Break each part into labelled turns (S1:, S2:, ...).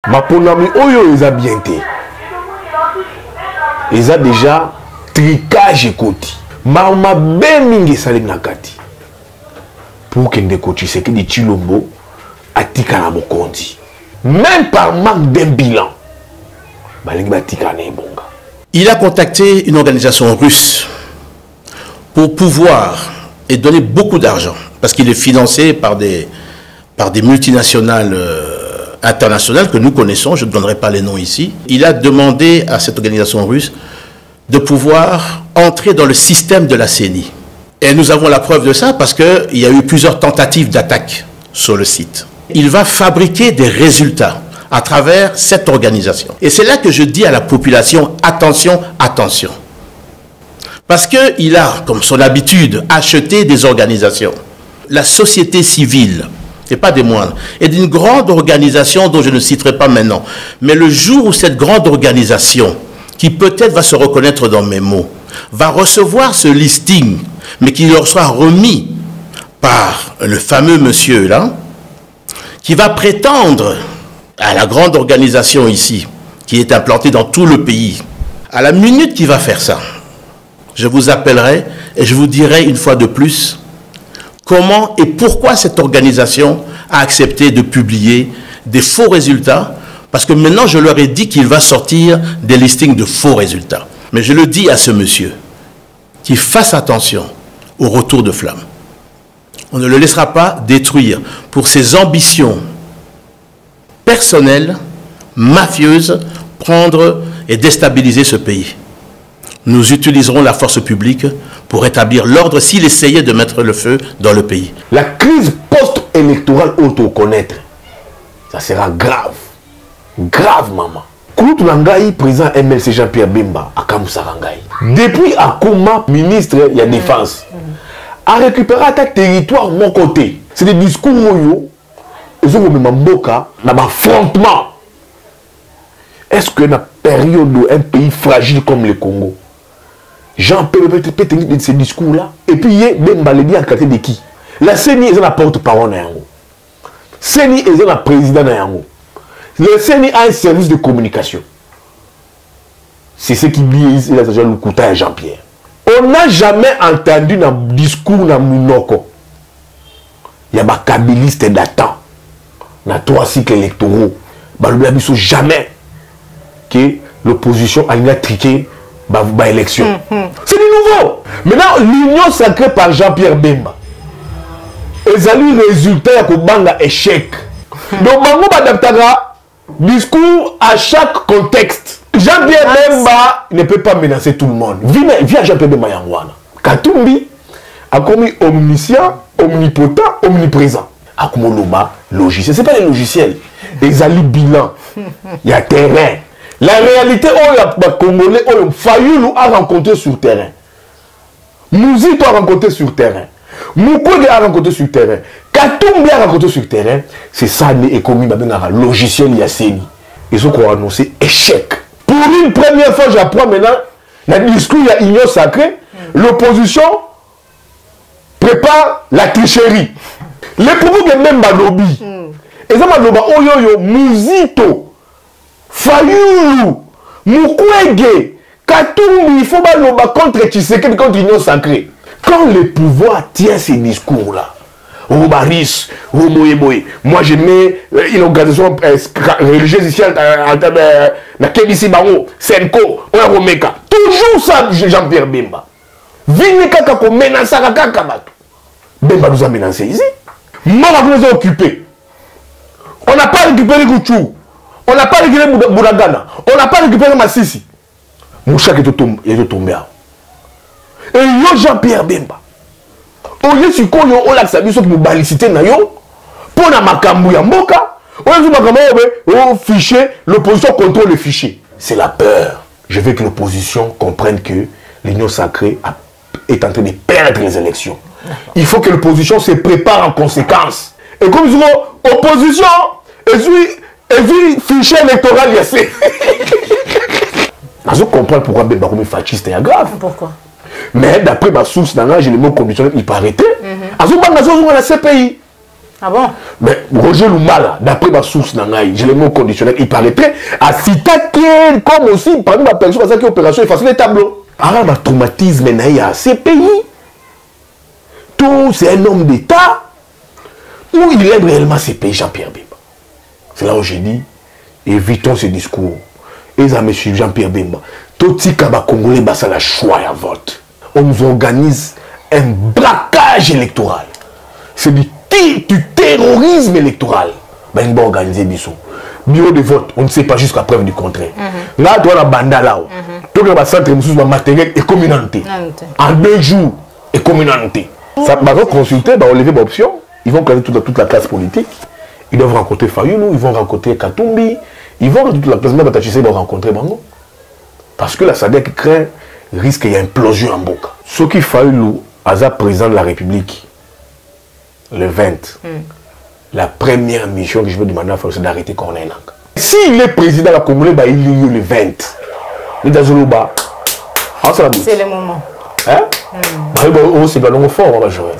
S1: Ma ponami oyo ils a bien été. Ils a déjà tricage et côté. Ma bemingi salim nakati. Pour que ndeko Tshisekedi de Tshilombo atika na mokondi. Même par manque d'un bilan.
S2: Il a contacté une organisation russe pour pouvoir et donner beaucoup d'argent parce qu'il est financé par des multinationales internationales que nous connaissons, je ne donnerai pas les noms ici. Il a demandé à cette organisation russe de pouvoir entrer dans le système de la CENI. Et nous avons la preuve de ça parce qu'il y a eu plusieurs tentatives d'attaque sur le site. Il va fabriquer des résultats à travers cette organisation. Et c'est là que je dis à la population, attention, attention. Parce qu'il a, comme son habitude, acheté des organisations. La société civile, et pas des moindres, est d'une grande organisation dont je ne citerai pas maintenant. Mais le jour où cette grande organisation, qui peut-être va se reconnaître dans mes mots, va recevoir ce listing, mais qui leur sera remis par le fameux monsieur là, qui va prétendre à la grande organisation ici, qui est implantée dans tout le pays, à la minute qu'il va faire ça, je vous appellerai et je vous dirai une fois de plus comment et pourquoi cette organisation a accepté de publier des faux résultats, parce que maintenant je leur ai dit qu'il va sortir des listings de faux résultats. Mais je le dis à ce monsieur, qu'il fasse attention au retour de flamme. On ne le laissera pas détruire pour ses ambitions personnelles, mafieuses, prendre et déstabiliser ce pays. Nous utiliserons la force publique pour établir l'ordre s'il essayait de mettre le feu dans le pays.
S1: La crise post-électorale auto-connaître, ça sera grave. Grave, maman. Koutou Langaï, président MLC Jean-Pierre Bemba, à Kamousarangaï. Depuis Akoma, ministre de la Défense, a récupéré un territoire de mon côté. C'est des discours où ils ont mis Mamboka dans l'affrontement. Est-ce que dans la période d'un pays fragile comme le Congo, Jean-Pierre peut tenir ces discours-là? Et puis, Bemba le dit en qualité de qui? La CENI est la porte-parole. La CENI est la présidente. Le CENI a un service de communication. C'est ce qui biaise le Kouta et Jean-Pierre. On n'a jamais entendu dans le discours de Mounoko. Il y a des kabilistes datant. Dans 3 cycles électoraux. Il n'y a jamais que l'opposition a triqué l'élection. C'est du nouveau. Maintenant, l'union sacrée par Jean-Pierre Bemba. Ils ont eu le résultat de l'échec. Donc, discours à chaque contexte. Jean-Pierre Bemba ne peut pas menacer tout le monde. Via Jean-Pierre Bemba Yangwana. Katumbi a commis omniscient, omnipotent, omniprésent. A commis logiciel. Ce n'est pas les logiciels. Ils ont bilan. Il y a terrain. La réalité, les Congolais ont failli à rencontrer sur terrain. Mouzito a rencontré sur terrain. Moukode a rencontré sur terrain. Katumbi a rencontré sur terrain. C'est ça et commis un logiciel Yasseni. Ils ont annoncé échec. Pour une première fois, j'apprends maintenant, dans le discours, il y a union sacrée. L'opposition prépare la tricherie. Les propos de même lobby. Et ça m'a dit, Mouzito, Fayulu, Mukwege, Katumbi, il faut pas contre Tshisekedi, contre l'union sacrée. Quand le pouvoir tient ces discours-là, Obaris, Omoyeboye, moi je mets une organisation religieuse ici, na Kebisi Bango, Senko, Omeka, toujours ça, Jean-Pierre Bemba. Vini kaka ko menacer kaka bato. Bemba nous a menacé ici. Moi, nous a occupé. On n'a pas récupéré Gouchou. On n'a pas récupéré Bouragana. On n'a pas récupéré Massissi. Mouchak est tombé. Et yo Jean-Pierre Bemba. Au lieu de quoi on a sabi ce que nous balicité na yo pour na makambu ya mboka, on a dit makambu on fichier, l'opposition contrôle le fichier. C'est la peur. Je veux que l'opposition comprenne que l'union sacrée est en train de perdre les élections. Il faut que l'opposition se prépare en conséquence. Et comme je dis, opposition, et puis fichier électoral, il y a ces. Je comprends pourquoi Bemba est fasciste et grave.
S3: Pourquoi?
S1: Mais d'après ma source, dans j'ai les mots conditionnels, il peut arrêter. À ce moment-là, la CPI.
S3: Ah bon?
S1: Mais Roger Lumala, d'après ma source, je l'ai mis au conditionnel, il paraîtrait à Citaké, comme aussi, parmi ma personne, parce que l'opération est facile, les tableaux. Alors, ma traumatisme, il y a ces pays. Tout, c'est un homme d'État. Où il aime réellement ces pays, Jean-Pierre Bemba. C'est là où j'ai dit, évitons ce discours. Et ça me suit, Jean-Pierre Bemba. Tout ce qui est congolais, c'est la choix à vote. On nous organise un braquage électoral. C'est du terrorisme électoral. Ben, on va organiser Bissou. Bureau de vote, on ne sait pas jusqu'à preuve du contraire. Là, tu as la banda là. Tu as le centre de matériel et communauté. En 2 jours, et communauté. Ça va consulter, on lever l'option. Ils vont connaître toute la classe politique. Ils doivent rencontrer Fayoulou, ils vont rencontrer Katumbi. Ils vont rencontrer toute la classe, même Batachise, ils vont rencontrer Bango. Parce que la SADC craint, risque qu'il y ait une implosion en Boka. Ce qui Fayoulou, Aza président de la République, le 20, la première mission que je veux demander à Fayoulou, c'est d'arrêter Corneille Nangaa. S'il est président de la Congolais, bah, il y a le 20. C'est
S3: le moment.
S1: Hein? C'est le fort, on va jouer.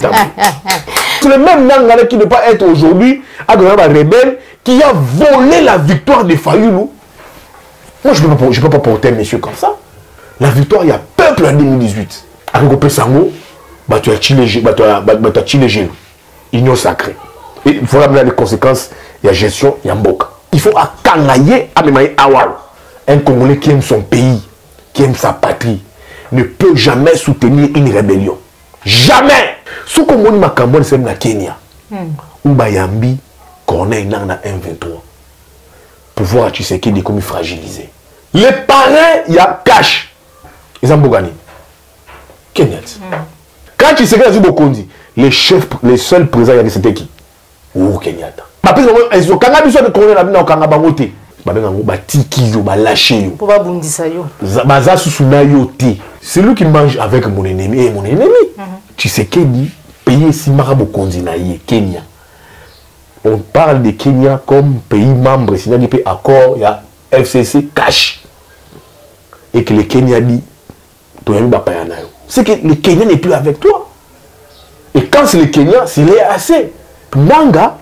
S1: C'est le même Nangaa qui ne peut pas être aujourd'hui un rebelle qui a volé la victoire de Fayoulou. Moi, je ne peux pas porter un monsieur comme ça. La victoire, il y a peuple en 2018. Avec Opé Sango, tu as Chilégé. Union sacrée. Et il faut amener les conséquences. Il y a gestion, il y a Mboka. Il faut akangaye Amemaye Awal. Un Congolais qui aime son pays, qui aime sa patrie, ne peut jamais soutenir une rébellion. Jamais! Ce Congolais Makambon, c'est la Kenya. Ou Bayambi, Corneille Nangaa 1-23. Pouvoir à Tshisekedi comme fragilisé. Les parrains, il y a cash. Ils ont Bogani. Kenya. Quand Tshisekedi a dit Bokondi, les seuls présents, c'était qui? Ou Kenyatta. Ils ont besoin de Corneille Nangaa Kanga Bangote. C'est lui qui mange avec mon ennemi et mon ennemi. Tshisekedi pays si Marabokondi naïe Kenya. On parle de Kenya comme pays membre, c'est-à-dire qu'il y a accord, il y a FCC cash. Et que le Kenya dit, c'est que le Kenya n'est plus avec toi. Et quand c'est le Kenya, c'est les assez. Nangaa,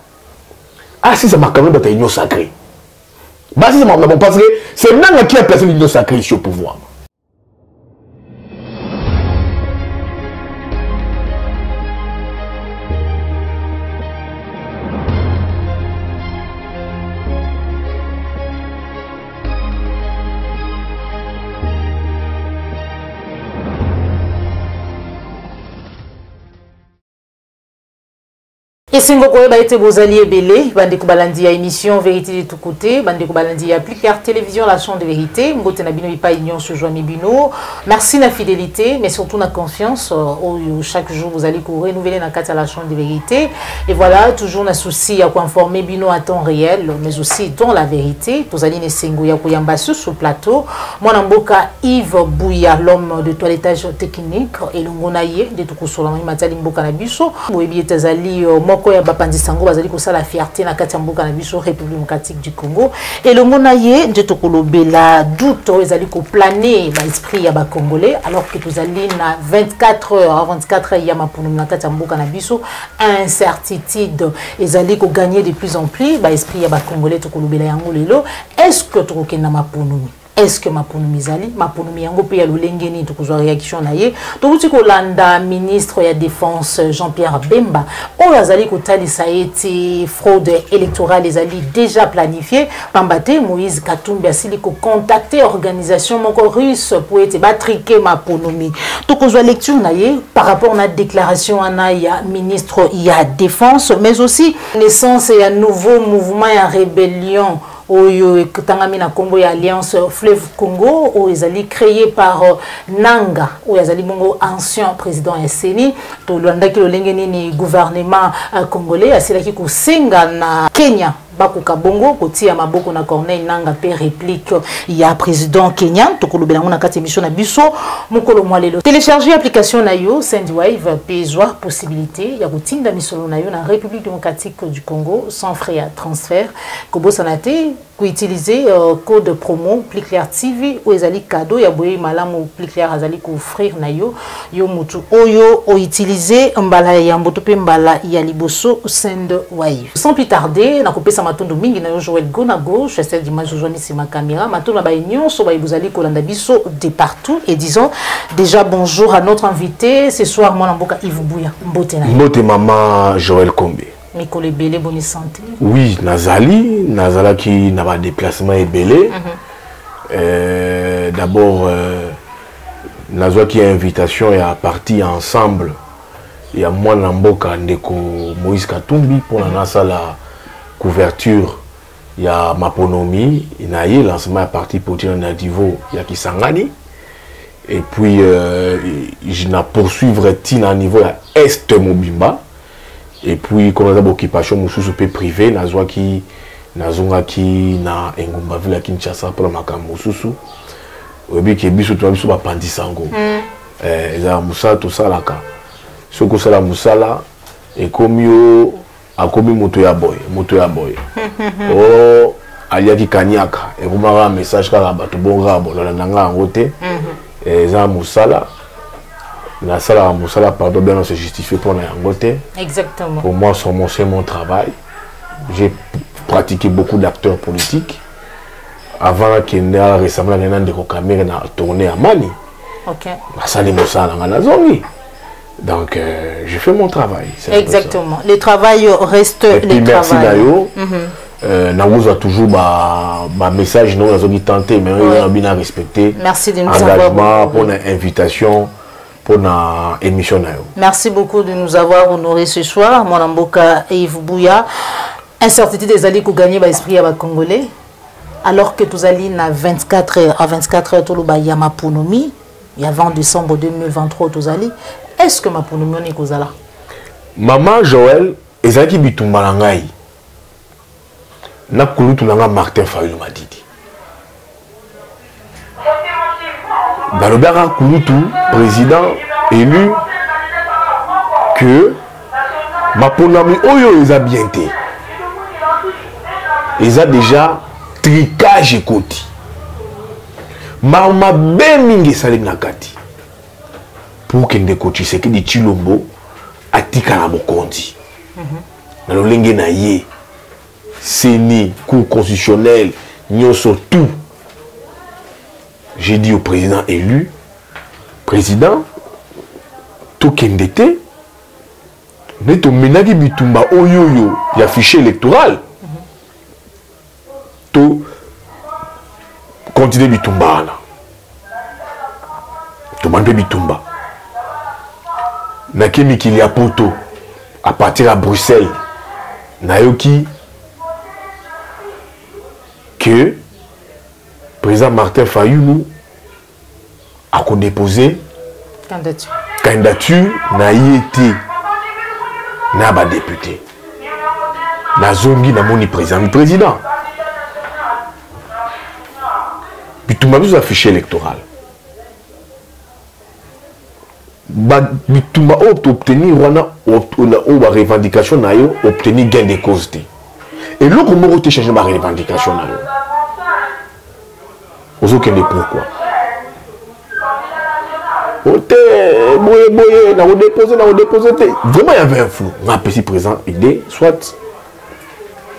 S1: si ça m'a quand même une union sacrée. Parce que c'est Nangaa qui a placé l'union sacrée ici au pouvoir.
S3: Et si vous avez vos alliés belés, vous avez balandi à émission Vérité de tout côté, vous avez balandi à plus clair télévision, la chaîne de vérité, vous avez pas union sur Joanie Bino. Merci de la fidélité, mais surtout la confiance. Chaque jour, vous allez renouveler la carte à la chaîne de vérité. Et voilà, toujours un souci à informer Bino à temps réel, mais aussi dans la vérité. Vous allez sur le plateau. Moi, Namboka Yves Bouya, l'homme de toilettage technique, et l'ongonaye de tout coup sur la matali Mboka Nabiso. Vous avez ya bapandi sango bazali ko sala fierté na kati ya mboka na biso République démocratique du Congo et le mona ye nde tokolobela doute ezali ko planer ba esprit ya ba congolais alors que tozali na 24 heures ya mapunu na kati ya mboka na biso incertitude ezali ko gagner de plus en plus ba esprit ya ba congolais tokolobela yango lelo est-ce que tokokenda mapunu? Est-ce que Mapunumi Zali, Mapunumi Yango pe ya lolengeni tokozwa réaction na ye. Tokuti ko landa ministre ya défense Jean-Pierre Bemba. O yazali ko talisa ete fraude électorale ezali déjà planifié. Pambate Moïse Katumbi asili ko contacter organisation moko russe pour ete batriquer Mapunumi. Tokozwa lecture na ye par rapport na déclaration ana ya ministre ya défense mais aussi naissance ya nouveau mouvement ya rébellion Oyo Tangami na Congo ya Alliance Fleuve Congo, où ils allaient créé par Nangaa, où ils allaient bongo ancien président SNI, to Luanda ki lolengeni ni gouvernement congolais, asila ki kusenga na Kenya. Bakuka bongo kotia maboko na Corneille Nangaa pe réplique il y a président kenyan to kolobela ngona kati émission na biso mokolo mwalelo télécharger application na yo Sendwave pezwa possibilité ya kotinda misolo na yo na République démocratique du Congo sans frais à transfert ko bosanate utiliser code promo Plus Clair TV ou ezali cadeau ya boye malamu Plus Clair azali ko offrir na yo mutu oyo o utiliser mbala ya mboto pe mbala ya liboso send wave. Sans plus tarder na kopesa matondo mingi na yo Joël Gona gauche celle d'image aujourd'hui sur ma caméra matondo ba nyonso ba bozali ko landa biso de partout et disons déjà bonjour à notre invité ce soir mon mboka Yves Bouya mbote na
S1: mbote maman Joël Kombe.
S3: Mikolo Ebele, bonne santé.
S1: Oui, Nazala qui n'a pas de déplacement Ebele. D'abord, Nazwa qui a invitation et a parti ensemble. Il y a moi Namboka Ndeko Moïse Katumbi pour la couverture. Il y a Maponomi, il y a lancement à partir pour tirer un niveau, il y a Kisangani. Et puis, je n'ai poursuivre Tina niveau à Est Mobimba. Et puis, comme on a occupation mususu pe privé, nazwa ki nazonga ki na engumba villa Kinshasa pour la makam mususu. Obi ke biso to biso ba pandisango. Eza musala to salaka. Soko sala musala e komio akomi moto ya boy. Oh, aliaki kanyaka e komara message kala bato bonga bolala nanga ngote. Eza musala. La salle à Moussala, pardon, bien, on se justifie pour l'angoté.
S3: Exactement.
S1: Pour moi, c'est mon travail. J'ai pratiqué beaucoup d'acteurs politiques. Avant qu'il y ait récemment une caméra tournée à Mali.
S3: Ok.
S1: La salle Moussala, on a zongi. Donc, j'ai fait mon travail.
S3: Exactement. Le travail reste le travail.
S1: Merci d'ailleurs. Nous avons toujours un message, nous avons tenté, mais on a bien respecté.
S3: Merci de nous
S1: avoir pour l'invitation. Pour la émission.
S3: Merci beaucoup de nous avoir honoré ce soir. Mon mboka Yves Bouya. Incertitude des alliés qui gagner l'esprit à Congolais. Alors que tous alliés na 24 heures à 24 heures tout le bas ya Maponomi. Il y a 20 décembre 2023 tous alliés. Est-ce que Maponomi on est kozala?
S1: Maman Joël ezaki bitumba ngai. Na kulutu nanga Martin Fayulu Madidi. Balobara Kouloutou, président élu, que Maponami Oyo ils a bien été. Ils a déjà tricage et côté. Mama Bemingi Salim Nakati. Pour qu'il ne coach, c'est que des Chilombo a tika na mokondi. Dans le lingue naïe, Séni, cour constitutionnel, nyoso tout. J'ai dit au président élu, président, tout kendete, neto menagi bitumba oyoyo, il y a fichier électoral. Tout continuer bitumba là. Tout mande bitumba. Nakemi qu'il y a poto à partir à Bruxelles. Nayoki que président Martin Fayulu a déposé candidature na été na ba député na zongi na moni président bitumba biso affiché électoral ba bitumba obtenir wana o ba revendication na yo obtenir gain de cause et le comment te changer ma revendication na yo pourquoi? Vraiment, il y avait un flou. On a petit présent idée, soit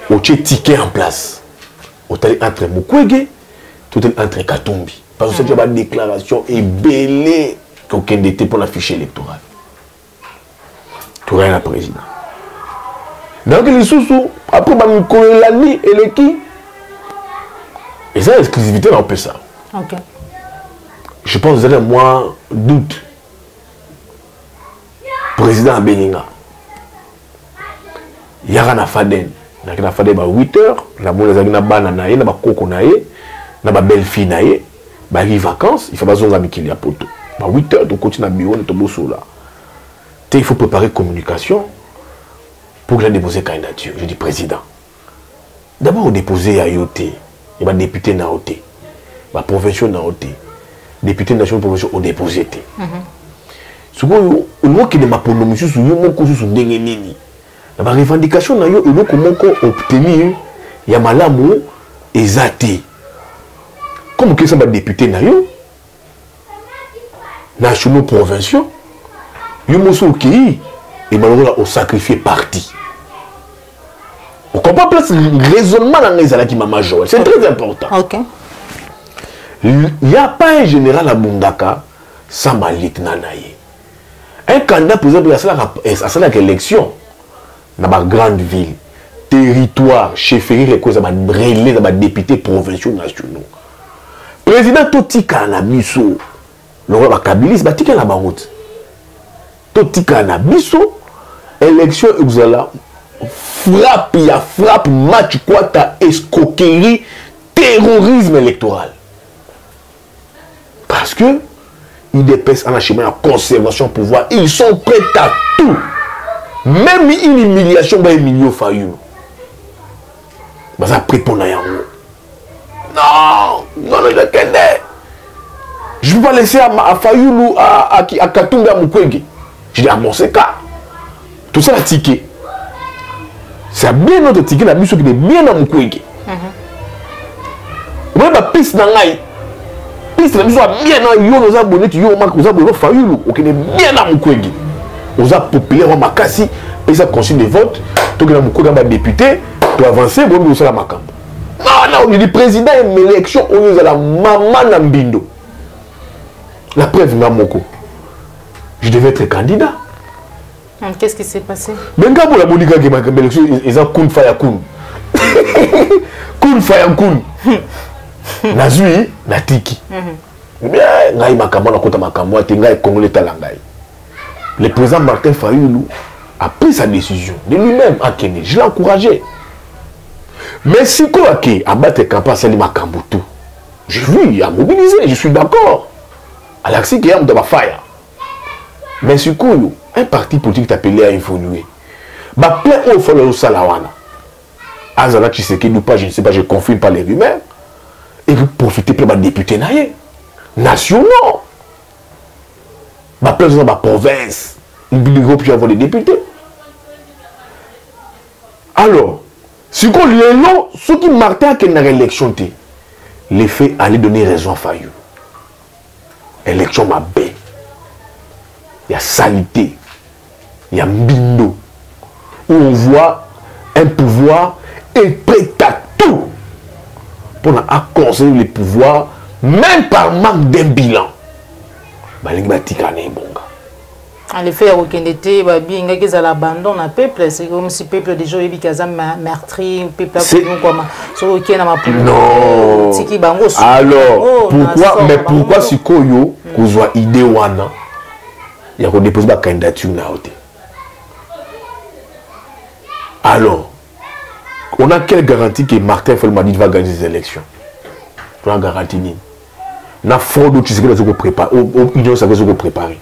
S1: au ticket en place. Entre Mukwege, tout entre Katumbi. Parce que il y a une déclaration et belé qu'aucun d'été pour l'afficher électoral. Tout rien à président. Donc, les sous-sous, après, l'année et les qui. Et ça, l'exclusivité, on peut ça.
S3: Ok.
S1: Je pense que vous avez moins doute. Président Beninga. Il y a un Faden. Il y a un Faden à 8 heures. Il y a un banana, il y a un coco, il y a une belle fille, il y a des vacances. Il faut pas qu'il y a poto. À 8 heures, tu continues à bureau, tu es là. Il faut préparer communication pour que je dépose candidature. Je dis président. D'abord, déposer à IOT. Il y a des députés dans l'OT. Il y a des provinciaux dans l'OT. Députés nationaux provinciaux ont déposé. Ce qui est ma pronomination, c'est que la revendication, il y a obtenir, il y a malamu Ezate. Comme que ça va député nationaux provinciaux, yo moso qui et malheureusement au sacrifié parti. On comprend plus le raisonnement dans les années qui m'a majoré. C'est très important.
S3: Ok.
S1: Il n'y a pas un général à Bundaka sans ma lieutenant. Un candidat, par exemple, à la élection dans ma grande ville, territoire, chefferie, relais, dans ma député provinciaux nationaux. Président Totika Nabiso, le roi Kabilis, Batika na route. Totika Nabiso, élection exala, frappe, match, quoi, ta escroquerie, terrorisme électoral. Parce que ils dépensent en chemin la conservation pouvoir, ils sont prêts à tout. Même une humiliation, bah Emilio Fayou. Bah ça prépond à Yango. Non, je ne peux pas laisser à Fayoulou, à Katumba Mukwege. Je dis à mon cas. Tout ça, la ticket. C'est bien notre ticket, la mission qui est bien à Mukwege. Vous voyez, la piste dans l'aïe. Piste, la mission est bien dans l'aïe. Vous avez abonné, vous avez abonné Fayoulou. Vous êtes bien à Mukwege. Vous avez populaire, vous avez cassé. Et ça consigne des votes. Donc, vous avez député. Pour avancer, vous avez la macambe. Non, le président est une élection, on est à la maman Nambindo. La preuve, Namoko. Je devais être candidat.
S3: Qu'est-ce qui s'est passé?
S1: Benga pour la Monica qui m'a fait l'élection, ils ont Kun Fayakun. Kun Fayakun. Nazui, Natiki. Bien, Ngai Makamo, Nakota Makamo, Tengai Congolais Talangai. Le président Martin Fayoulou a pris sa décision de lui-même à Kenya. Je l'ai encouragé. Mais si quoi que abattre campagne Salima Kambutu, je veux y mobiliser, je suis d'accord. Alexis qui est dans ma faille. Mais si quoi un parti politique appelé à évoluer, bah plein au fond le salawana. Azala Tshisekedi ou pas, je ne sais pas, je confirme pas les rumeurs. Et vous profitez pour les députés nationaux. Bah plein dans ma province, une bibliothèque puis avoir des députés. Alors. Si on les noms, ceux qui Martin qui n'a élection, les faits allaient donner raison à Fayou. Élection m'a bé. Il y a salité, il y a mbindo, où on voit un pouvoir est prêt à tout pour accorder les pouvoirs, même par manque d'un bilan.
S3: En effet, il y a l'abandon du peuple. C'est comme si le peuple déjà est meurtri, le peuple
S1: non. Alors, pourquoi, mais pourquoi si Koyo, qu'on soit idée wana, il y a qu'on dépose ma candidature na haute. Alors, on a quelle garantie que Martin Folmadi va gagner ces élections? On a garantie ni. Na fraude tu sais que nous préparer, opinion ça que nous préparer.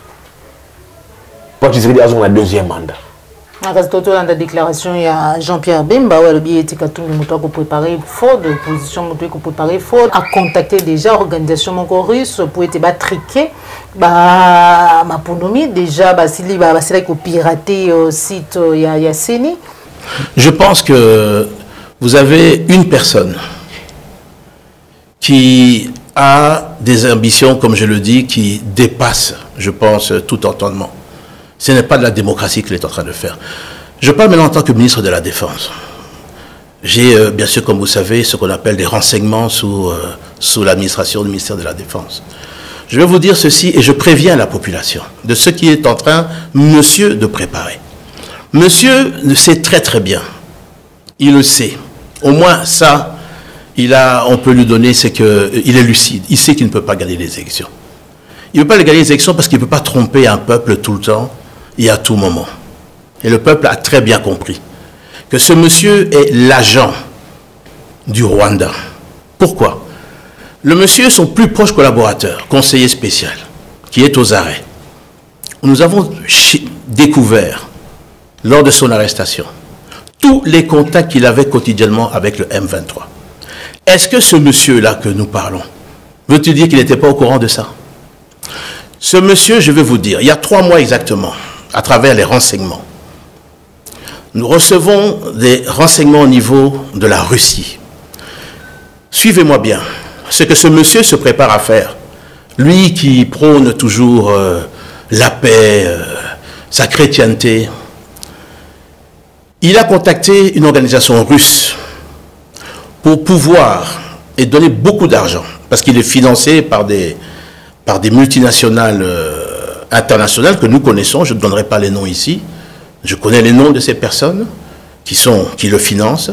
S1: Pas tu sais que on a deuxième mandat.
S3: Dans la déclaration, il y a Jean-Pierre Bemba, où il était pour préparer Ford, position pour préparer Ford, a contacté déjà l'organisation russe pour être triqué. Ma ponomie déjà, c'est là qu'il pirater le site Yasseni.
S2: Je pense que vous avez une personne qui a des ambitions, comme je le dis, qui dépassent, je pense, tout entendement. Ce n'est pas de la démocratie qu'il est en train de faire. Je parle maintenant en tant que ministre de la Défense. J'ai, bien sûr, comme vous savez, ce qu'on appelle des renseignements sous l'administration du ministère de la Défense. Je vais vous dire ceci et je préviens la population de ce qui est en train, monsieur, de préparer. Monsieur le sait très très bien. Il le sait. Au moins ça, on peut lui donner, c'est qu'il est lucide. Il sait qu'il ne peut pas gagner les élections. Il ne peut pas gagner les élections parce qu'il ne peut pas tromper un peuple tout le temps et à tout moment. Et le peuple a très bien compris que ce monsieur est l'agent du Rwanda. Pourquoi? Le monsieur est son plus proche collaborateur, conseiller spécial, qui est aux arrêts. Nous avons découvert, lors de son arrestation, tous les contacts qu'il avait quotidiennement avec le M23. Est-ce que ce monsieur-là que nous parlons, veux-tu dire qu'il n'était pas au courant de ça? Ce monsieur, je vais vous dire, il y a 3 mois exactement, à travers les renseignements, nous recevons des renseignements au niveau de la Russie Suivez-moi bien. Ce que ce monsieur se prépare à faire, lui qui prône toujours la paix, sa chrétienté, il a contacté une organisation russe pour pouvoir et donner beaucoup d'argent, parce qu'il est financé par des multinationales internationales que nous connaissons. Je ne donnerai pas les noms ici. Je connais les noms de ces personnes qui le financent.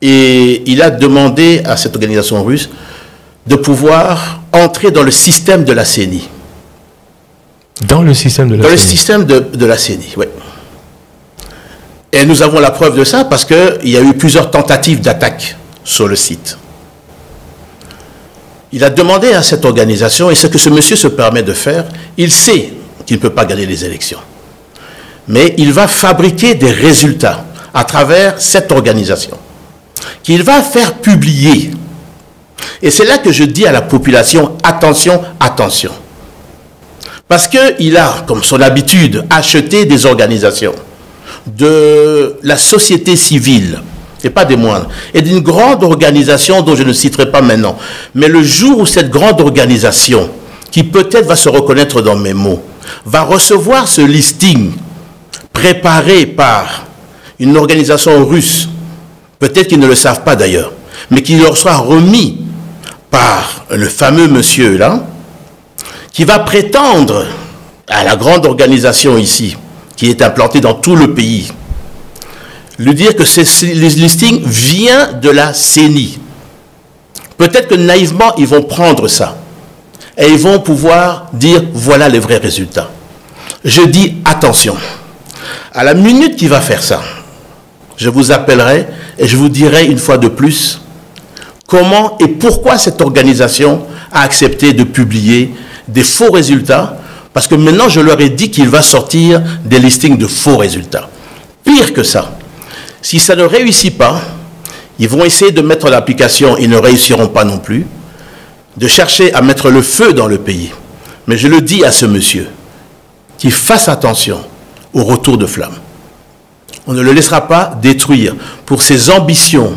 S2: Et il a demandé à cette organisation russe de pouvoir entrer dans le système de la CENI.
S4: Dans le système de la CENI. Dans le
S2: système de la CENI, oui. Et nous avons la preuve de ça parce qu'il y a eu plusieurs tentatives d'attaque sur le site. Il a demandé à cette organisation, et ce que ce monsieur se permet de faire, il sait qu'il ne peut pas gagner les élections. Mais il va fabriquer des résultats à travers cette organisation, qu'il va faire publier. Et c'est là que je dis à la population, attention, attention. Parce qu'il a, comme son habitude, acheté des organisations de la société civile, et pas des moindres, et d'une grande organisation dont je ne citerai pas maintenant. Mais le jour où cette grande organisation, qui peut-être va se reconnaître dans mes mots, va recevoir ce listing préparé par une organisation russe, peut-être qu'ils ne le savent pas d'ailleurs, mais qui leur sera remis par le fameux monsieur là, qui va prétendre à la grande organisation ici, qui est implantée dans tout le pays, lui dire que ce listing vient de la CENI. Peut-être que naïvement, ils vont prendre ça et ils vont pouvoir dire voilà les vrais résultats. Je dis attention, à la minute qu'il va faire ça, je vous appellerai et je vous dirai une fois de plus comment et pourquoi cette organisation a accepté de publier des faux résultats, parce que maintenant je leur ai dit qu'il va sortir des listings de faux résultats. Pire que ça, si ça ne réussit pas, ils vont essayer de mettre l'application, ils ne réussiront pas non plus, de chercher à mettre le feu dans le pays. Mais je le dis à ce monsieur, qu'il fasse attention au retour de flamme. On ne le laissera pas détruire pour ses ambitions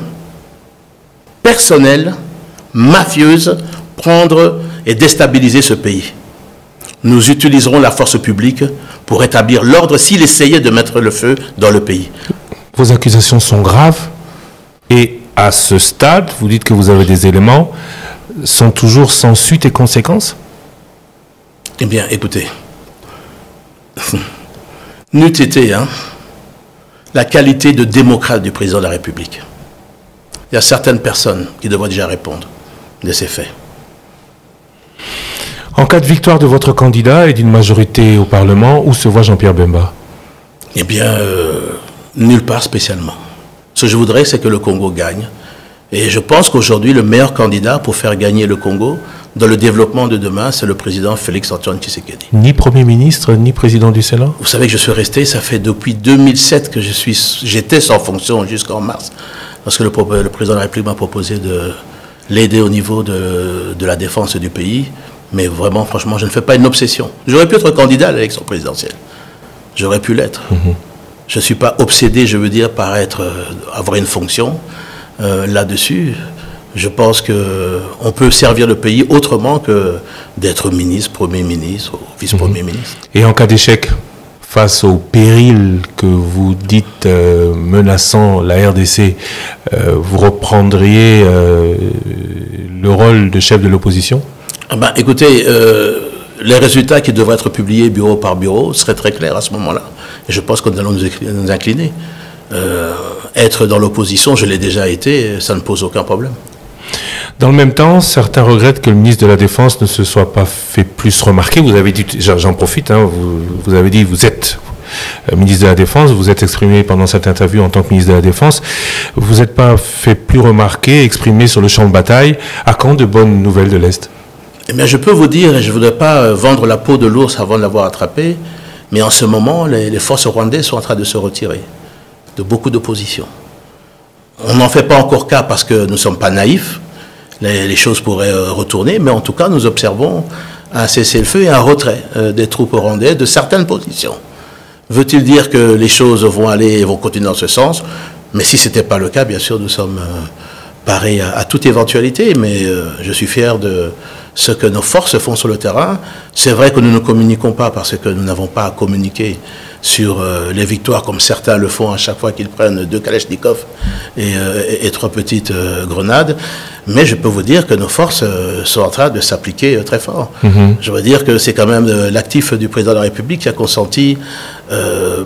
S2: personnelles, mafieuses, prendre et déstabiliser ce pays. Nous utiliserons la force publique pour établir l'ordre s'il essayait de mettre le feu dans le pays.
S4: Vos accusations sont graves et à ce stade, vous dites que vous avez des éléments, sont toujours sans suite et conséquences?
S2: Eh bien, écoutez, n'eût été la qualité de démocrate du président de la République. Il y a certaines personnes qui devraient déjà répondre de ces faits.
S4: En cas de victoire de votre candidat et d'une majorité au Parlement, où se voit Jean-Pierre Bemba?
S2: Eh bien, nulle part spécialement. Ce que je voudrais, c'est que le Congo gagne. Et je pense qu'aujourd'hui, le meilleur candidat pour faire gagner le Congo dans le développement de demain, c'est le président Félix-Antoine Tshisekedi.
S4: Ni Premier ministre, ni président du Sénat?
S2: Vous savez que je suis resté, ça fait depuis 2007 que j'étais sans fonction jusqu'en mars, parce que le président de la République m'a proposé de l'aider au niveau de la défense du pays. Mais vraiment, franchement, je ne fais pas une obsession. J'aurais pu être candidat à l'élection présidentielle. J'aurais pu l'être. Je ne suis pas obsédé, je veux dire, par avoir une fonction là-dessus. Je pense qu'on peut servir le pays autrement que d'être ministre, Premier ministre ou vice-premier ministre.
S4: Et en cas d'échec, face au péril que vous dites menaçant la RDC, vous reprendriez le rôle de chef de l'opposition?
S2: Écoutez, les résultats qui devraient être publiés bureau par bureau seraient très clairs à ce moment-là. Et je pense que nous allons nous incliner. Être dans l'opposition, je l'ai déjà été, ça ne pose aucun problème.
S4: Dans le même temps, certains regrettent que le ministre de la Défense ne se soit pas fait plus remarquer. Vous avez dit, j'en profite, vous avez dit, vous êtes ministre de la Défense, vous êtes exprimé pendant cette interview en tant que ministre de la Défense. Vous n'êtes pas fait plus remarquer, exprimé sur le champ de bataille. À quand de bonnes nouvelles de l'Est?
S2: Eh bien, je peux vous dire, et je ne voudrais pas vendre la peau de l'ours avant de l'avoir attrapé, mais en ce moment, les forces rwandaises sont en train de se retirer de beaucoup d'opposition. On n'en fait pas encore cas parce que nous ne sommes pas naïfs. Les choses pourraient retourner, mais en tout cas, nous observons un cessez-le-feu et un retrait des troupes rwandaises de certaines positions. Veut-il dire que les choses vont aller et vont continuer dans ce sens? Mais si ce n'était pas le cas, bien sûr, nous sommes paré à toute éventualité, mais je suis fier de ce que nos forces font sur le terrain. C'est vrai que nous ne communiquons pas parce que nous n'avons pas à communiquer sur les victoires comme certains le font à chaque fois qu'ils prennent 2 Kalachnikov et 3 petites grenades. Mais je peux vous dire que nos forces sont en train de s'appliquer très fort. Je veux dire que c'est quand même l'actif du président de la République qui a consenti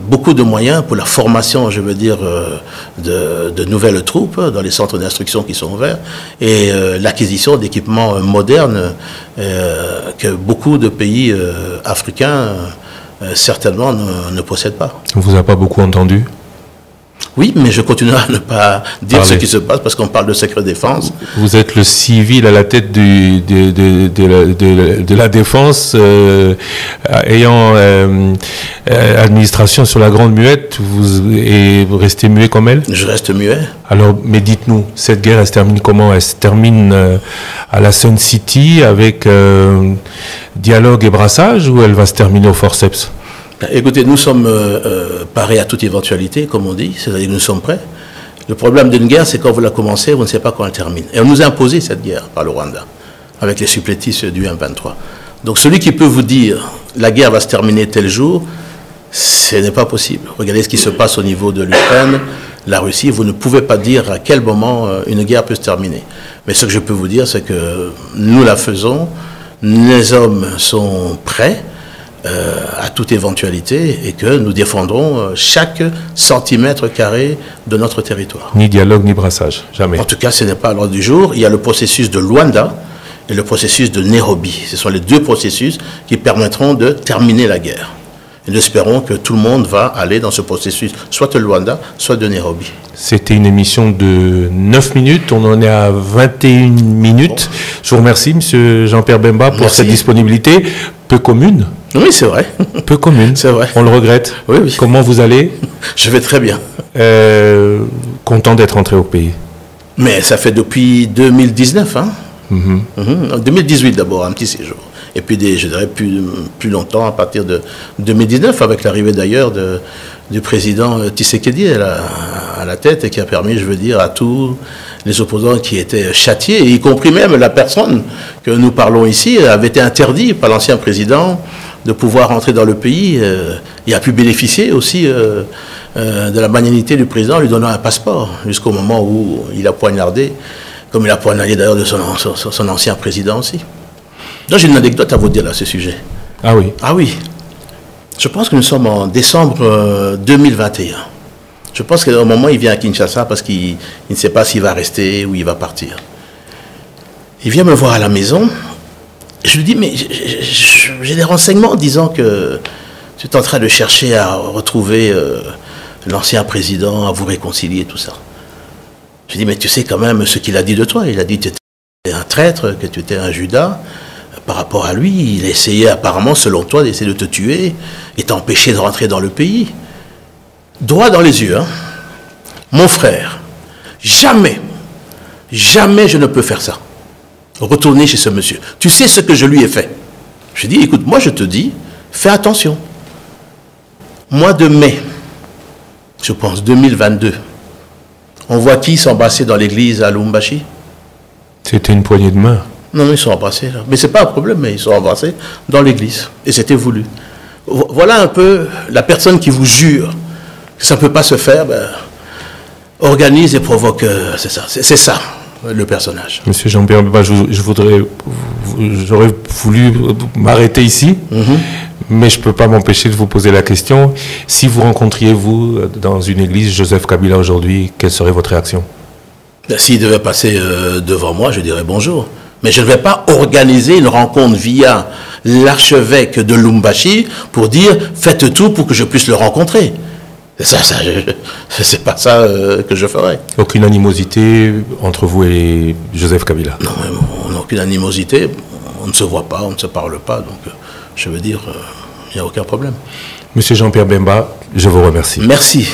S2: beaucoup de moyens pour la formation, je veux dire, de nouvelles troupes dans les centres d'instruction qui sont ouverts et l'acquisition d'équipements modernes que beaucoup de pays africains certainement ne possèdent pas.
S4: On ne vous a pas beaucoup entendu?
S2: Oui, mais je continuerai à ne pas dire ce qui se passe parce qu'on parle de secret défense.
S4: Vous êtes le civil à la tête de la défense, ayant administration sur la Grande Muette, vous restez muet comme elle?
S2: Je reste muet.
S4: Alors, mais dites-nous, cette guerre, elle se termine comment? Elle se termine à la Sun City avec dialogue et brassage, ou elle va se terminer au forceps?
S2: Écoutez, nous sommes parés à toute éventualité, comme on dit, c'est-à-dire que nous sommes prêts. Le problème d'une guerre, c'est quand vous la commencez, vous ne savez pas quand elle termine. Et on nous a imposé cette guerre par le Rwanda, avec les supplétifs du M23. Donc celui qui peut vous dire la guerre va se terminer tel jour, ce n'est pas possible. Regardez ce qui se passe au niveau de l'Ukraine, la Russie, vous ne pouvez pas dire à quel moment une guerre peut se terminer. Mais ce que je peux vous dire, c'est que nous la faisons, les hommes sont prêts, à toute éventualité et que nous défendrons chaque centimètre carré de notre territoire.
S4: Ni dialogue, ni brassage, jamais.
S2: En tout cas, ce n'est pas à l'ordre du jour. Il y a le processus de Luanda et le processus de Nairobi. Ce sont les 2 processus qui permettront de terminer la guerre. Et nous espérons que tout le monde va aller dans ce processus, soit de Luanda, soit de Nairobi.
S4: C'était une émission de 9 minutes, on en est à 21 minutes. Je vous remercie, M. Jean-Pierre Bemba, pour cette disponibilité peu commune.
S2: Oui, c'est vrai.
S4: Peu commune.
S2: C'est vrai.
S4: On le regrette.
S2: Oui, oui.
S4: Comment vous allez?
S2: Je vais très bien.
S4: Content d'être rentré au pays.
S2: Mais ça fait depuis 2019, hein. 2018 d'abord, un petit séjour. Et puis, je dirais, plus longtemps, à partir de 2019, avec l'arrivée d'ailleurs du président Tshisekedi à la tête, et qui a permis, je veux dire, à tous les opposants qui étaient châtiés, y compris même la personne que nous parlons ici, avait été interdit par l'ancien président de pouvoir entrer dans le pays. Il a pu bénéficier aussi de la magnanimité du président, lui donnant un passeport, jusqu'au moment où il a poignardé, comme il a poignardé d'ailleurs de son ancien président aussi. Donc j'ai une anecdote à vous dire à ce sujet.
S4: Ah oui?
S2: Ah oui. Je pense que nous sommes en décembre 2021. Je pense qu'à un moment, il vient à Kinshasa parce qu'il ne sait pas s'il va rester ou il va partir. Il vient me voir à la maison. Je lui dis, mais j'ai des renseignements disant que tu es en train de chercher à retrouver l'ancien président, à vous réconcilier, tout ça. Je lui dis, mais tu sais quand même ce qu'il a dit de toi. Il a dit que tu étais un traître, que tu étais un Judas. Par rapport à lui, il essayait apparemment, selon toi, d'essayer de te tuer et t'empêcher de rentrer dans le pays. Droit dans les yeux, hein. Mon frère, jamais je ne peux faire ça. Retourner chez ce monsieur. Tu sais ce que je lui ai fait? Je dis, écoute, moi je te dis, fais attention. Mois de mai, je pense, 2022, on voit qui s'embrasser dans l'église à Lubumbashi?
S4: C'était une poignée de main.
S2: Non, ils sont embrassés là. Mais ce n'est pas un problème, mais ils sont embrassés dans l'église. Et c'était voulu. Voilà un peu la personne qui vous jure que ça ne peut pas se faire, organise et provoque. C'est ça. C'est ça, le personnage.
S4: Monsieur Jean-Pierre, j'aurais voulu m'arrêter ici, mais je ne peux pas m'empêcher de vous poser la question. Si vous rencontriez, vous, dans une église, Joseph Kabila aujourd'hui, quelle serait votre réaction?
S2: S'il devait passer devant moi, je dirais bonjour. Mais je ne vais pas organiser une rencontre via l'archevêque de Lubumbashi pour dire faites tout pour que je puisse le rencontrer. C'est pas ça que je ferais.
S4: Aucune animosité entre vous et Joseph Kabila?
S2: Non, on n'a aucune animosité. On ne se voit pas, on ne se parle pas. Donc, je veux dire, il n'y a aucun problème.
S4: Monsieur Jean-Pierre Bemba, je vous remercie.
S2: Merci.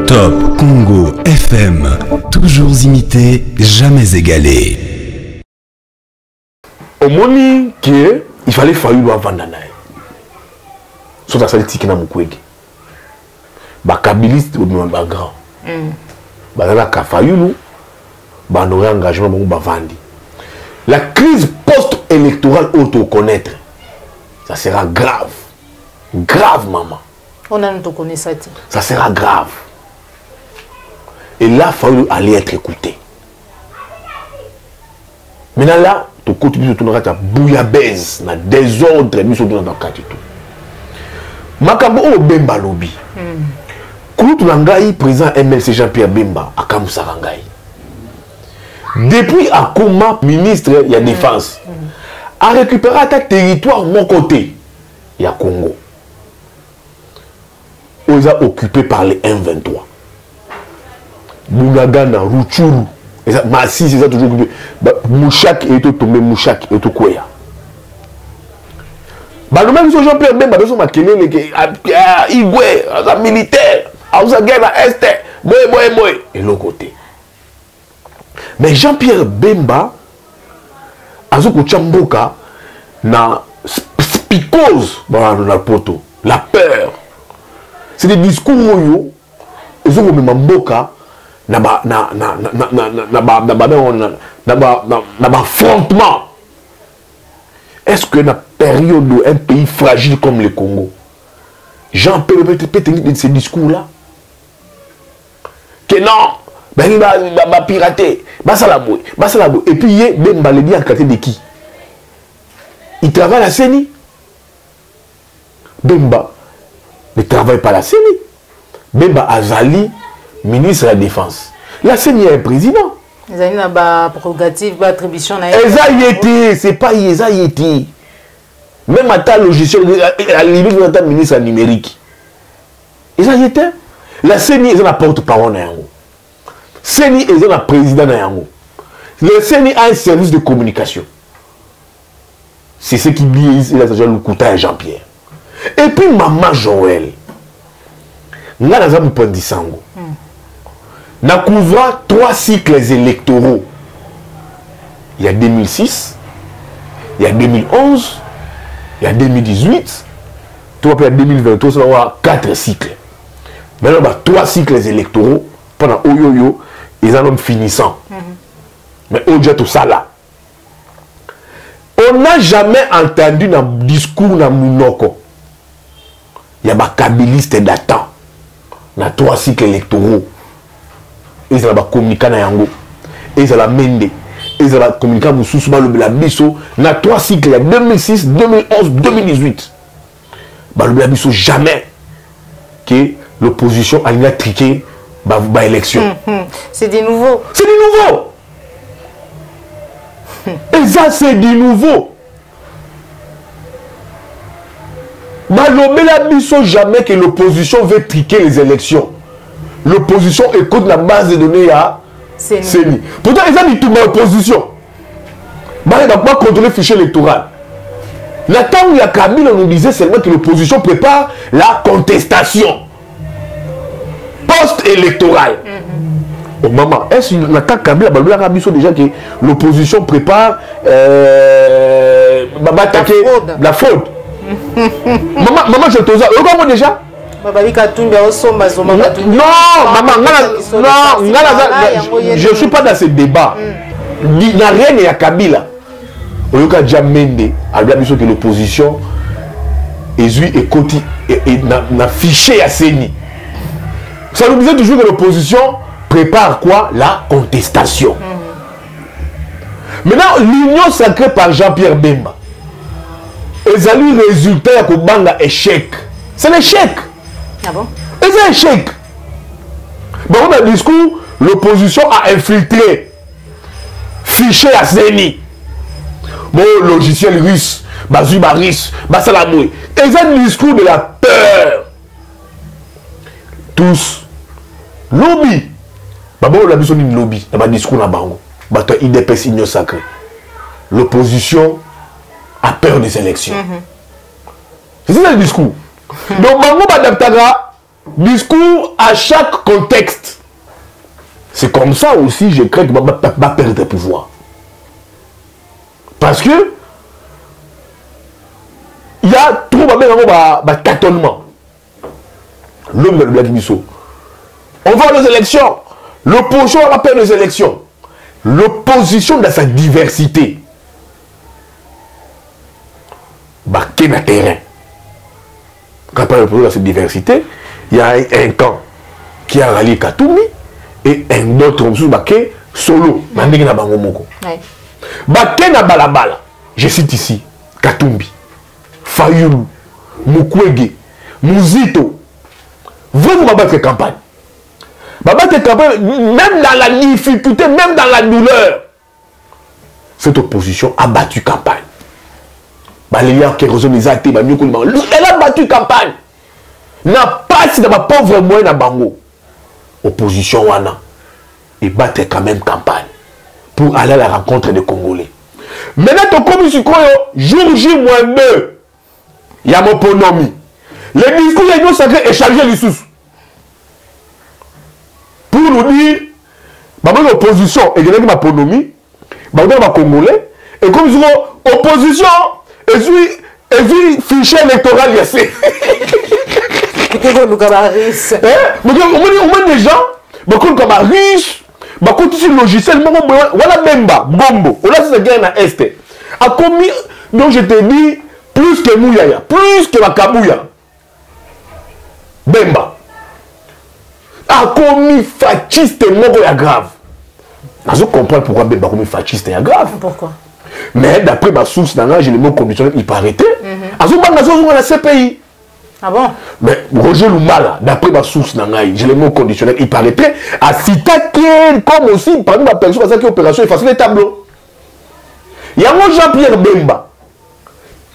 S5: Top Congo FM, toujours imité, jamais égalé.
S1: Au moni qu'il fallait faire une avant d'anaï. Soit ça dit qu'il n'a pas. bakabiliste bagrand bazalaka fayulu bandori engagement bango bavandi. La crise post-électorale auto-connaître, ça sera grave. Grave, maman.
S3: On a nous connaît ça.
S1: Ça sera grave. Et là, il faut aller être écouté. Maintenant là, tu continues de te bouillabaisse, na désordre, nous sommes dans le cas de tout. Makambo o Bemba lobby. Quand tu l'as président MLC Jean-Pierre Bemba à Kamousarangaï. Depuis Akoma, ministre de la Défense, a récupéré un territoire de mon côté, il y a Congo. Ils ont occupé par les M23. Bounagana, Rutshuru, Massi, c'est ça toujours occupé. Mouchak est tombé, Mouchak est tout Koya. Le même Jean-Pierre Bemba, ils ont marqué les Igwe, les militaires, ils ont gagné la Est, et l'autre côté. Mais Jean-Pierre Bemba a Chamboka na spicose dans la poto, la peur. C'est des discours où ils ont même Mboka na affrontement. Est-ce que dans la période où un pays fragile comme le Congo, Jean-Pierre peut tenir ces discours-là? Que non! Ben, il va pirater. Et puis, il Bemba le dit en côté de qui? Il travaille à la CENI. Bemba ne travaille pas à la CENI. Bemba Azali, ministre de la Défense. La CENI est un président.
S3: Ils ont une prérogative, une attribution.
S1: C'est pas Yeti. Même à ta logiciel, à la limite, de ta ministre numérique. La CENI est la porte-parole. CENI est le président de Yango. Le CENI a un service de communication. C'est ce qui dit le Kouta et Jean-Pierre. Et puis maman Joël. Nous avons un sango. Nous couvrons 3 cycles électoraux. Il y a 2006, il y a 2011, il y a 2018, il y a 2023, il y a 4 cycles. Maintenant, il y a 3 cycles électoraux pendant Oyoyo. Ils en ont finissant. Mais au-delà tout ça là, on n'a jamais entendu dans le discours de Mounoko. Il y a des kabilistes datant. Dans 3 cycles électoraux. Ils ont communiqué dans Yango. Ils ont mendé. Ils ont communiqué dans le Bisso. Dans 3 cycles, 2006, 2011, 2018. Le Bisso jamais que l'opposition a triqué. Élection.
S3: C'est du nouveau.
S1: C'est du nouveau. Et ça, c'est du nouveau. Jamais que l'opposition veut triquer les élections. L'opposition écoute la base de données à CENI. Pourtant, ils ont dit tout l'opposition. Il ne va pas contrôler le fichier électoral. Le temps où il y a Kabila, on nous disait seulement que l'opposition prépare la contestation post-électorale. Oh, maman, est-ce que l'attaque Kabila déjà que l'opposition prépare la fraude? Maman, je te dis, comment déjà? Non, maman, je ne suis pas dans ce débat. Il n'y a rien à Kabila. On a déjà mené à que l'opposition n'a fiché à CENI. Ça nous disait toujours que l'opposition prépare quoi? La contestation. Maintenant, l'union sacrée par Jean-Pierre Bemba. Ils ont eu le résultat de Banga échec. C'est l'échec.
S3: Ah bon?
S1: Et c'est un échec. Dans le discours, l'opposition a infiltré, fiché à CENI. Bon, logiciel russe, Bazuba russe, Basalamoué. Et c'est un discours de la peur. Tous. Lobby. D'abord, la besoin d'une lobby. Dans le discours, na bango. Bato IDPS union sacrée. L'opposition a peur des élections. C'est ça le discours. Donc, bango badaptaga discours à chaque contexte. C'est comme ça aussi, je crains que va pas perdre le pouvoir. Parce que il y a trop de tâtonnement. l'homme de Black Bisso. On va aux élections. L'opposition rappelle les élections. L'opposition dans sa diversité. Quel est le terrain? Quand on parle de cette diversité, il y a un camp qui a rallié Katumbi et un autre qui solo. Baké na balabala. Je cite ici Katumbi, Fayulu, Mukwege, Muzito. Vous battre campagne. Battre campagne, même dans la difficulté, même dans la douleur. Cette opposition a battu campagne. Elle a battu campagne. N'a pas si dans ma pauvre moyen à Bango. Opposition wana. Et battre quand même campagne. Pour aller à la rencontre des Congolais. Maintenant, comme je crois, jour J-2, il y a mon ponomi. Le discours de l'Union sacrée est chargé du sous. Pour nous dire, l'opposition est ma ponomi, ma Congolais, et comme je dis, opposition, et puis fichier électoral, il y a ces. On met des gens, comme riche. Bakoti sur logiciel voilà Bemba Bombo on a ce gars na est a commis donc je te dis plus que Mouyaya plus que Bakabuya Bemba a commis fasciste moko ya grave. Je comprends pourquoi Bemba a commis fasciste ya grave.
S3: Pourquoi? Mais
S1: d'après ma source dans j'ai les mots conditionnels il paraît à ce pays.
S3: Ah bon?
S1: Mais Roger Lumala, d'après ma source, j'ai les mots conditionnels, il paraîtrait à Sitaken, comme aussi, parmi ma personne, parce que l'opération est facile, les tableaux. Il y a mon Jean-Pierre Bemba.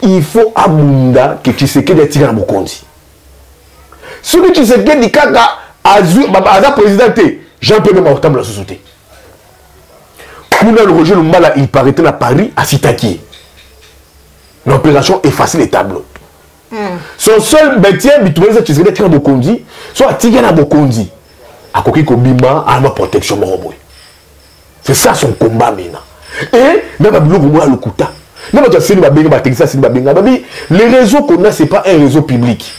S1: Il faut abunda que Tshisekedi ait tiré à Mokondi. Celui qui Tshisekedi dit qu'il a présidenté, Jean-Pierre Bemba au temps de la société. Kuna Roger Lumala, il paraîtrait à Paris, à Sitaken. L'opération est facile, les tableaux. Son seul métier, c'est que tu as Bokondi, soit tu as Bokondi, à Koki Kobima, à ma protection. C'est ça son combat maintenant. Et, les réseaux qu'on a, ce n'est pas un réseau public.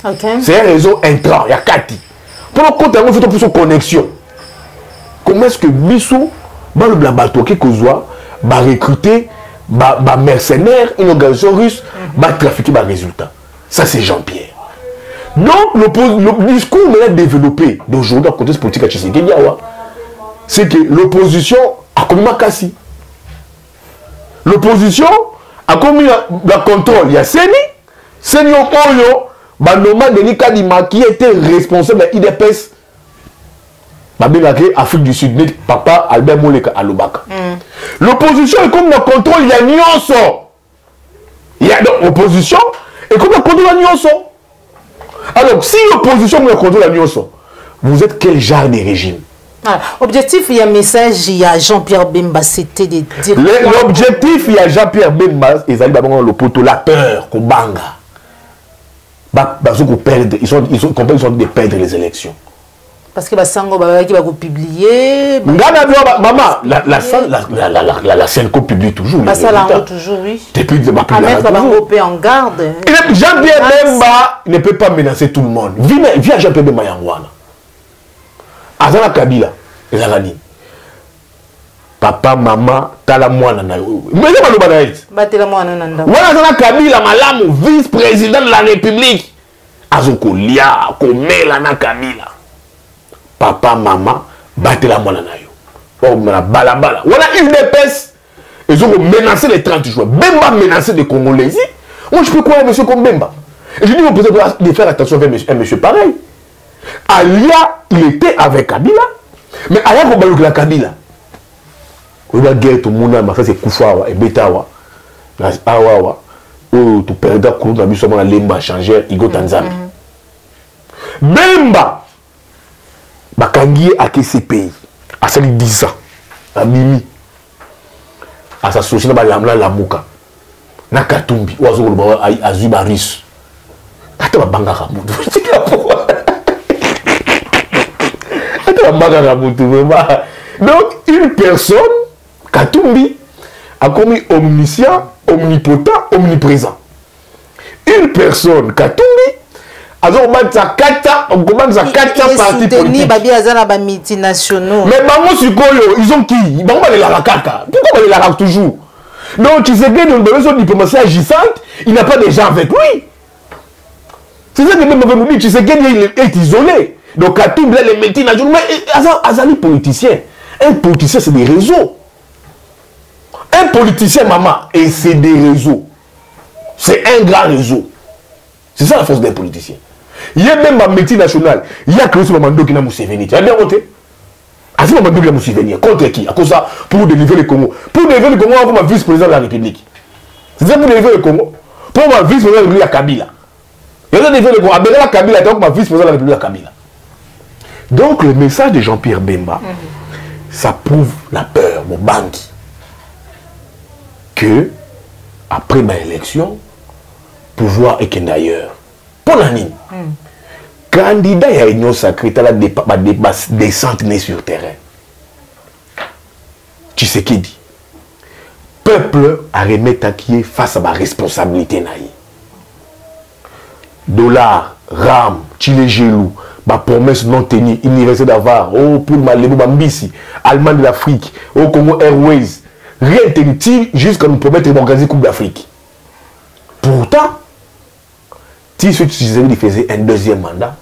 S1: Okay. C'est un réseau intrant, il y a Kati. Pour le compte, il faut son connexion. Comment est-ce que Bissou, le blabato qui va recruter des mercenaires, une organisation russe, va trafiquer des résultats? Ça, c'est Jean-Pierre. Donc, le discours maintenant développé d'aujourd'hui dans le contexte politique à Tshisekedi, c'est que l'opposition a commis ma cassie. L'opposition a commis le contrôle. Il y a Seni Oyo, Banoma Denis Kadima, qui était responsable de l'IDPS, Afrique du Sud, papa Albert Moleka Alobaka. L'opposition est comme le contrôle, il y a Nyonso. Il y a l'opposition. Et comme le contrôle la Nyonso. Alors, si l'opposition me contrôle la Nyonso, vous êtes quel genre de régime?
S3: Objectif, il y a un message, il y a Jean-Pierre Bemba, c'était de dire.
S1: L'objectif, il y a Jean-Pierre Bemba, ils allaient le poteau, la peur, qu'on banga. Ils sont de perdre les élections.
S3: Parce que Basango qui va publier.
S1: Maman, la Senco publie toujours.
S3: Toujours, oui.
S1: Depuis le
S3: à mettre Bango en garde.
S1: Jean-Pierre Bemba ne peut pas menacer tout le monde. Viens Jean-Pierre Bemba Yangwana. Azana Kabila, Ezagani. Papa, maman, tala mwana na yo. Mais c'est pas le banaïs.
S3: Batela mwana nanda.
S1: Voilà Azana Kabila, malamu, vice-président de la République. Azoko lia, komela na Kabila. Papa, maman, batela mwana na yo. Balabala. Voilà une épaisse. Ils ont menacé les 30 jours. Bemba menacé des Congolais. Moi, je peux croire un monsieur comme Bemba. Et je dis au président de faire attention avec un monsieur pareil. Alia, il était avec Kabila. Mais Alia, il y a la Kabila. Il y a guerre, tout le monde, ma frère, c'est Koufawa et Betawa. Awawa. Oh, tu perdras Koulou, tu as vu seulement la Lemba changer, Igo Tanzanie. Bemba. Bakangi a quitté pays. À celle 10 ans. À Mimi. À sa société, la Mouka. Na Katumbi. Ou à Zubaris. Attends, Bangara. Donc, une personne, Katumbi, a commis omniscient, omnipotent, omniprésent. Une personne, Katumbi, on commence à 4 partis politiques.
S3: Multinationaux.
S1: Mais ils ont qui? Ils vont les la caca. Pourquoi les la toujours? Donc tu sais que dans une diplomatie agissante, il n'a pas de gens avec lui. C'est ça que même nous dit, tu sais qu'il est isolé. Donc à tout les multinationaux, mais Azali politicien. Un politicien c'est des réseaux. Un politicien maman et c'est des réseaux. C'est un grand réseau. C'est ça la force d'un politicien. Il y a même ma multinationale. Il y a que ce moment qui n'a Museveni. Tu as bien voté? À ce moment qui n'a Museveni. Contre qui? À cause ça, pour délivrer le Congo. Pour délivrer le Congo, on va vice-président de la République. C'est ça pour délivrer le Congo. Pour ma vice-président de la République à Kabila. Il y a délivrer le Congo. À Kabila, donc ma vice-président de la République à Kabila. Donc le message de Jean-Pierre Bemba, ça prouve la peur, mon banque. Que, après ma élection, pouvoir est qu'un d'ailleurs. Pour la ligne. Candidat à l'Union sacrée, tu as des descentes nées sur terrain. Tu sais qui dit? Peuple a remis à qui est face à ma responsabilité. Dollar, RAM, Chile Gelou, ma promesse non tenue, université d'avoir, oh, pour Malébo, Bambisi, Allemagne de l'Afrique, oh, Congo Airways, rien n'est jusqu'à nous promettre d'organiser Coupe d'Afrique. Pourtant, si tu faisais un deuxième mandat,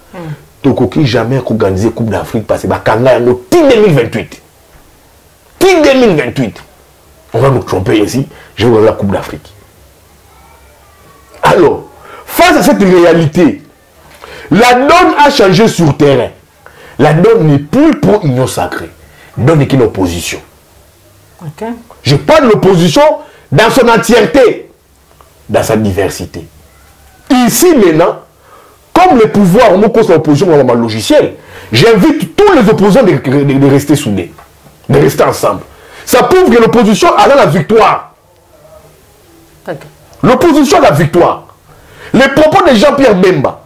S1: tu n'as jamais organisé Coupe d'Afrique parce que Kanga est 2028. 2028. On va nous tromper ici, je vais regarder la Coupe d'Afrique. Alors, face à cette réalité, la donne a changé sur terrain. La donne n'est plus pour Union sacrée. La donne est une opposition.
S3: Okay.
S1: Je parle de l'opposition dans son entièreté, dans sa diversité. Ici maintenant, comme le pouvoir, on cause l'opposition dans le logiciel, j'invite tous les opposants de rester soudés, de rester ensemble. Ça prouve que l'opposition a la victoire.
S3: Okay.
S1: L'opposition a la victoire. Les propos de Jean-Pierre Bemba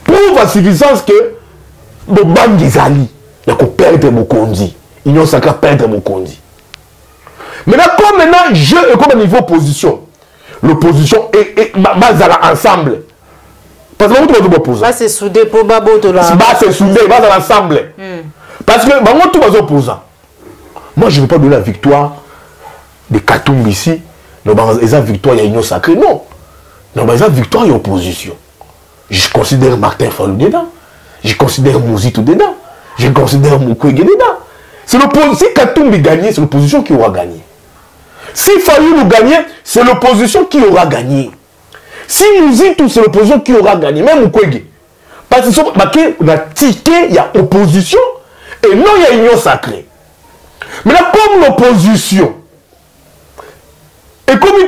S1: prouvent à suffisance que le Bangizali, il a perdre mon condi. Il a perdre mon condi. Maintenant, comme maintenant, je et comme niveau opposition, l'opposition est ensemble. Parce que vous opposants.
S3: C'est soudé pour Babo.
S1: C'est soudé, à l'ensemble. Parce que tous les opposants. Moi, je ne veux pas donner la victoire de Katumbi ici. Ils ont victoire, il y a Union sacrée. Non. Ils ont victoire, il y a opposition. Je considère Martin Fallou dedans. Je considère Mouzito dedans. Je considère Mukwege dedans. Si Katumbi gagne, c'est l'opposition qui aura gagné. Si Fayou nous gagne, c'est l'opposition qui aura gagné. Si Mouzito, c'est l'opposition qui aura gagné. Même Mukwege. Parce que dans le ticket, il y a opposition et non, il y a union sacrée. Maintenant, comme l'opposition et comme il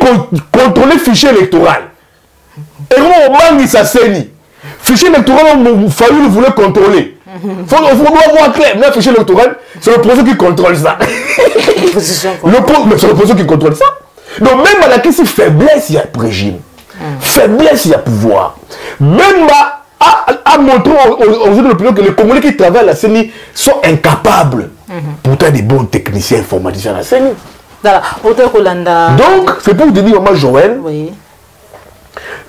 S1: contrôle le fichier électoral, et comme on manque sa CENI, fichier électoral, Fayou voulait contrôler. Il faut voir clair. Mais le fichier électoral, c'est l'opposition qui contrôle ça. C'est l'opposition qui contrôle ça. Donc même à la question faiblesse, il y a régime. Faiblesse, il y a pouvoir. Même à montrer aux autres opinions que les Congolais qui travaillent à la CENI sont incapables. Pourtant, des bons techniciens informaticiens à la CENI. Donc, c'est pour te dire, moi, Joël, oui.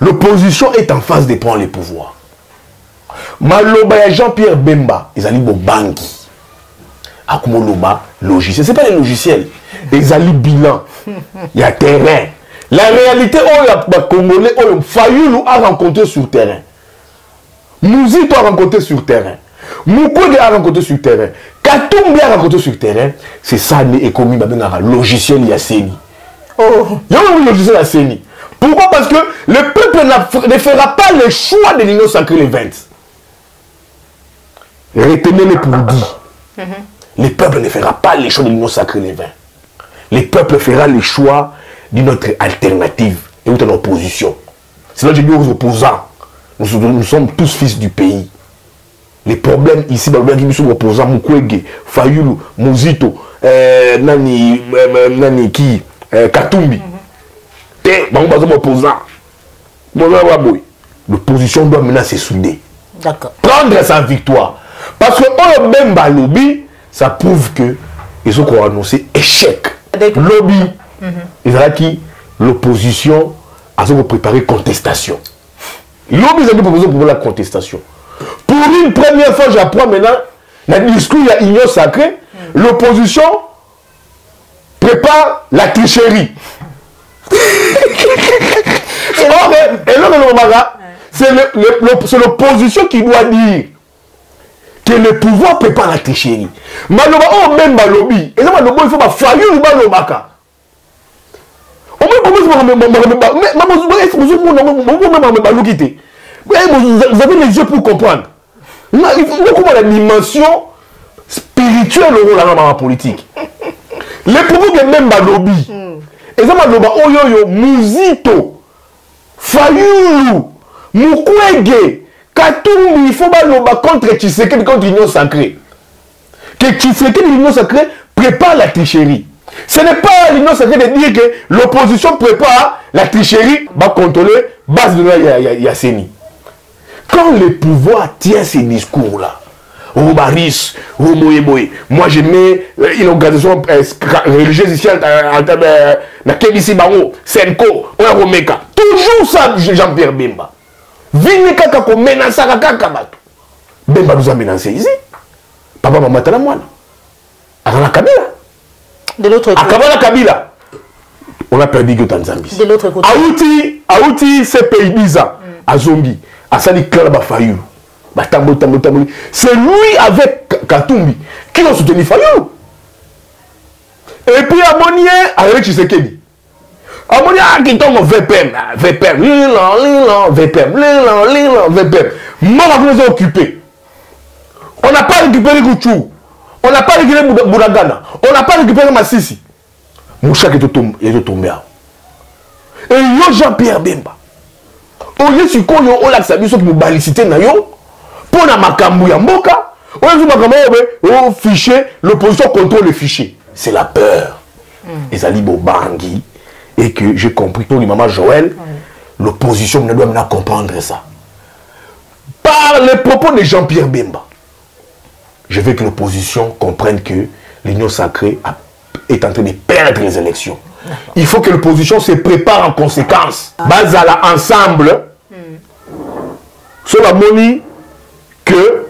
S1: L'opposition est en phase de prendre les pouvoirs. Maloba et Jean-Pierre Bemba, ils allaient au banki. Akumoloba, logiciel. Ce n'est pas les logiciels. Ils allaient bilan. Il y a terrain. La réalité, les Congolais, Fayulu a rencontré sur terrain. Mouzito a rencontré sur terrain. Mukwege a rencontré sur terrain. Katumbi a rencontré sur terrain. C'est ça, et comme il y a un logiciel, il y a CENI. Il y a un logiciel à CENI. Pourquoi? Parce que le peuple ne fera pas le choix de l'Union sacrée les 20. Retenez-le pour dire. Le peuple ne fera pas le choix de l'Union sacrée les 20. Le peuple fera le choix d'une autre alternative et d'une opposition. C'est là que je dis aux opposants. Nous sommes tous fils du pays. Les problèmes ici, nous sommes opposants. Mukwege, Fayulu, Mouzito, Katumbi. L'opposition doit maintenant se souder. Prendre sa victoire. Parce que même dans le lobby, ça prouve que ils ont annoncé échec. Lobby, ils ont dit l'opposition a préparé contestation. L'homme ils ont proposé pour la contestation. Pour une première fois, j'apprends maintenant, dans le discours, il y a union sacrée, l'opposition prépare la tricherie. C'est l'opposition qui doit dire que le pouvoir prépare la tricherie. Maloba, oh, même Malobi, et ça, Maloba, il faut pas faire une Malobaka. Vous avez les yeux pour comprendre. Il faut la dimension spirituelle au la politique. Les pouvoirs que même Malobi, et ça, Maloba, oh yo yo, Muzito, Fayulu, Mukwege, Katumbi, il faut Maloba contre Tshisekedi, contre l'union sacrée. Que Tshisekedi, l'union sacrée, prépare la tricherie. Ce n'est pas l'union sacrée de dire que l'opposition prépare la tricherie, va contrôler base de la Yasseni. Quand le pouvoir tient ces discours-là, oh Baris, oh Moïboï, moi je mets une organisation religieuse ici, na Kebisi Bango, Senko, Omeka, toujours ça, Jean-Pierre Bemba. Vini kaka ko menace kaka bato. Bemba nous a menacé ici. Papa maman tala moine. Akana Kabila.
S3: De l'autre côté.
S1: Akabala Kabila. On a perdu que Tanzanie.
S3: De l'autre côté.
S1: Aouti c'est pays bizarre. Azongi, Asali Kalaba Fayou. C'est lui avec Katumbi qui ont soutenu Fayou. Et puis Amonier avec Tshisekedi. Amonier qui tombe au VPM. VPM. VPM. Moi, on est occupé. On n'a pas récupéré Gouchou. On n'a pas récupéré Bouragana. On n'a pas récupéré Massissi. Mouchak est tombé. Et yo Jean-Pierre Bemba. Au lieu de quoi on a sabi ceux qui nous balicité na yo pour na makambu ya mboka. On a vu makambu au fichier, l'opposition contrôle le fichier. C'est la peur. Et ça dit Bangui et que j'ai compris pour le maman Joël, l'opposition ne doit maintenant comprendre ça. Par les propos de Jean-Pierre Bemba, je veux que l'opposition comprenne que l'union sacrée est en train de perdre les élections. Il faut que l'opposition se prépare en conséquence. Bazala ensemble. Sur la monnaie que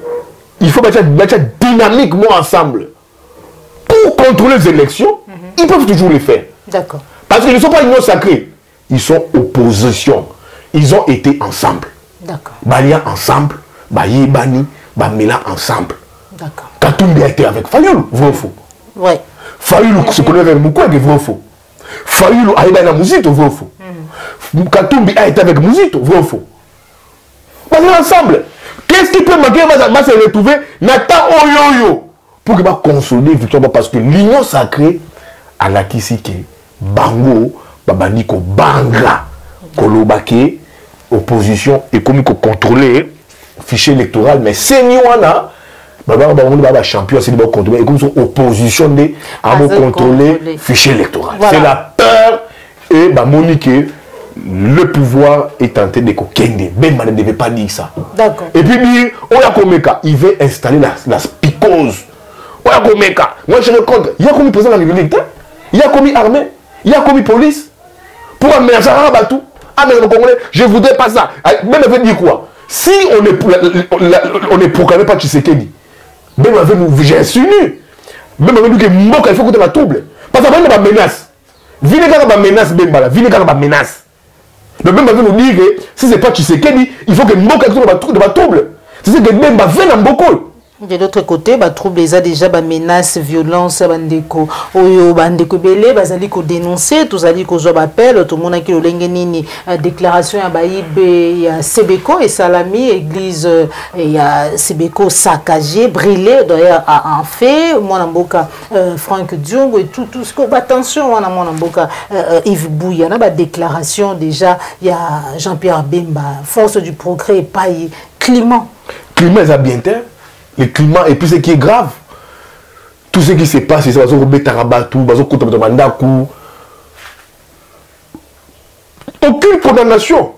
S1: il faut mettre dynamiquement ensemble. Pour contrôler les élections, ils peuvent toujours le faire.
S3: D'accord.
S1: Parce qu'ils ne sont pas l'union sacrée. Ils sont opposition. Ils ont été ensemble.
S3: D'accord.
S1: Balia ensemble. Baye Bani. Bamela ensemble.
S3: D'accord.
S1: Katumbi a été avec Fayoulou. Vrai ou faux?
S3: Oui.
S1: Fayoulou se connaît avec Mukwege. Vrai ou faux? Fayoulou a été avec Mouzito. Vrai ou faux? Katumbi a été avec Mouzito. Vrai ou faux? Parce ensemble. Qu'est-ce qui peut manquer? Va se retrouver Nathan Oyoyo pour que va consolider victoire parce que l'union sacrée a la kisike Bango Babaniko Banga Kolobake opposition économique contrôler fichier électoral mais c'est Niwana Baba champion c'est de contrôler et comme son opposition de à contrôler fichier électoral. Voilà. C'est la peur et Monique. Le pouvoir est tenté de kokende. Bemba ne devait pas dire ça.
S3: D'accord.
S1: Et puis dire, Oyakomeka, il veut installer la spicose. Oyakomeka, moi je rencontre, il y a commis président de la République, il y a commis armée, il y a commis police. Pour amener ça à Batou. Ah mais le Congolais, je voudrais pas ça. Bemba veut dire quoi? Si on est proclamé par Tshisekedi, Bemba veut nous insinuer. Bemba veut dire que Mboka, il faut que tu la trouble. Parce que Bemba menace. Vinega va menace Bemba, Vinega va menace. Le même va nous dire que si ce n'est pas Tshisekedi, il faut que Mboka soit de ma trouble. C'est ce que Bemba fait dans beaucoup.
S3: De l'autre côté, trouble les a déjà menaces, violences, bandeko, oyo bandeko belé, bazali ko dénoncer, tous ali ko zo appel, tout le monde qui le lengenini déclaration ya baïbe ya Sebeko et Salami église ya Sebeko saccagé, brûlé d'ailleurs en fait, mon mboka Franck Diongo et tout ce que attention on a mon mboka Yves Bouya na déclaration déjà il y a Jean-Pierre Bemba, force du progrès paye climat
S1: est bien terre. Le climat, et puis ce qui est grave, tout ce qui se passe, c'est que aucune condamnation.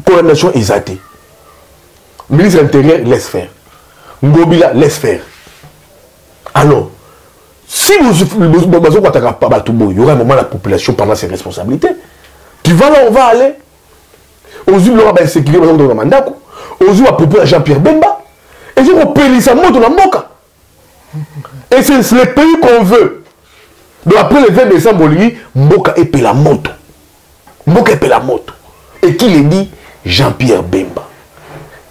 S1: Condamnation est athée. Le ministre de l'Intérieur laisse faire. Ngobila laisse faire. Alors, si il y aura un moment la population prendra ses responsabilités. Tu vas là, on va aller. Ozu Laura ba sécurité dans mandako. Ozu a propos à Jean-Pierre Bemba. Et je vous paye ça moto dans Mboka. Et c'est le pays qu'on veut. Donc après le 20 décembre, Mboka est la moto. Mboka est la moto. Et qui le dit? Jean-Pierre Bemba.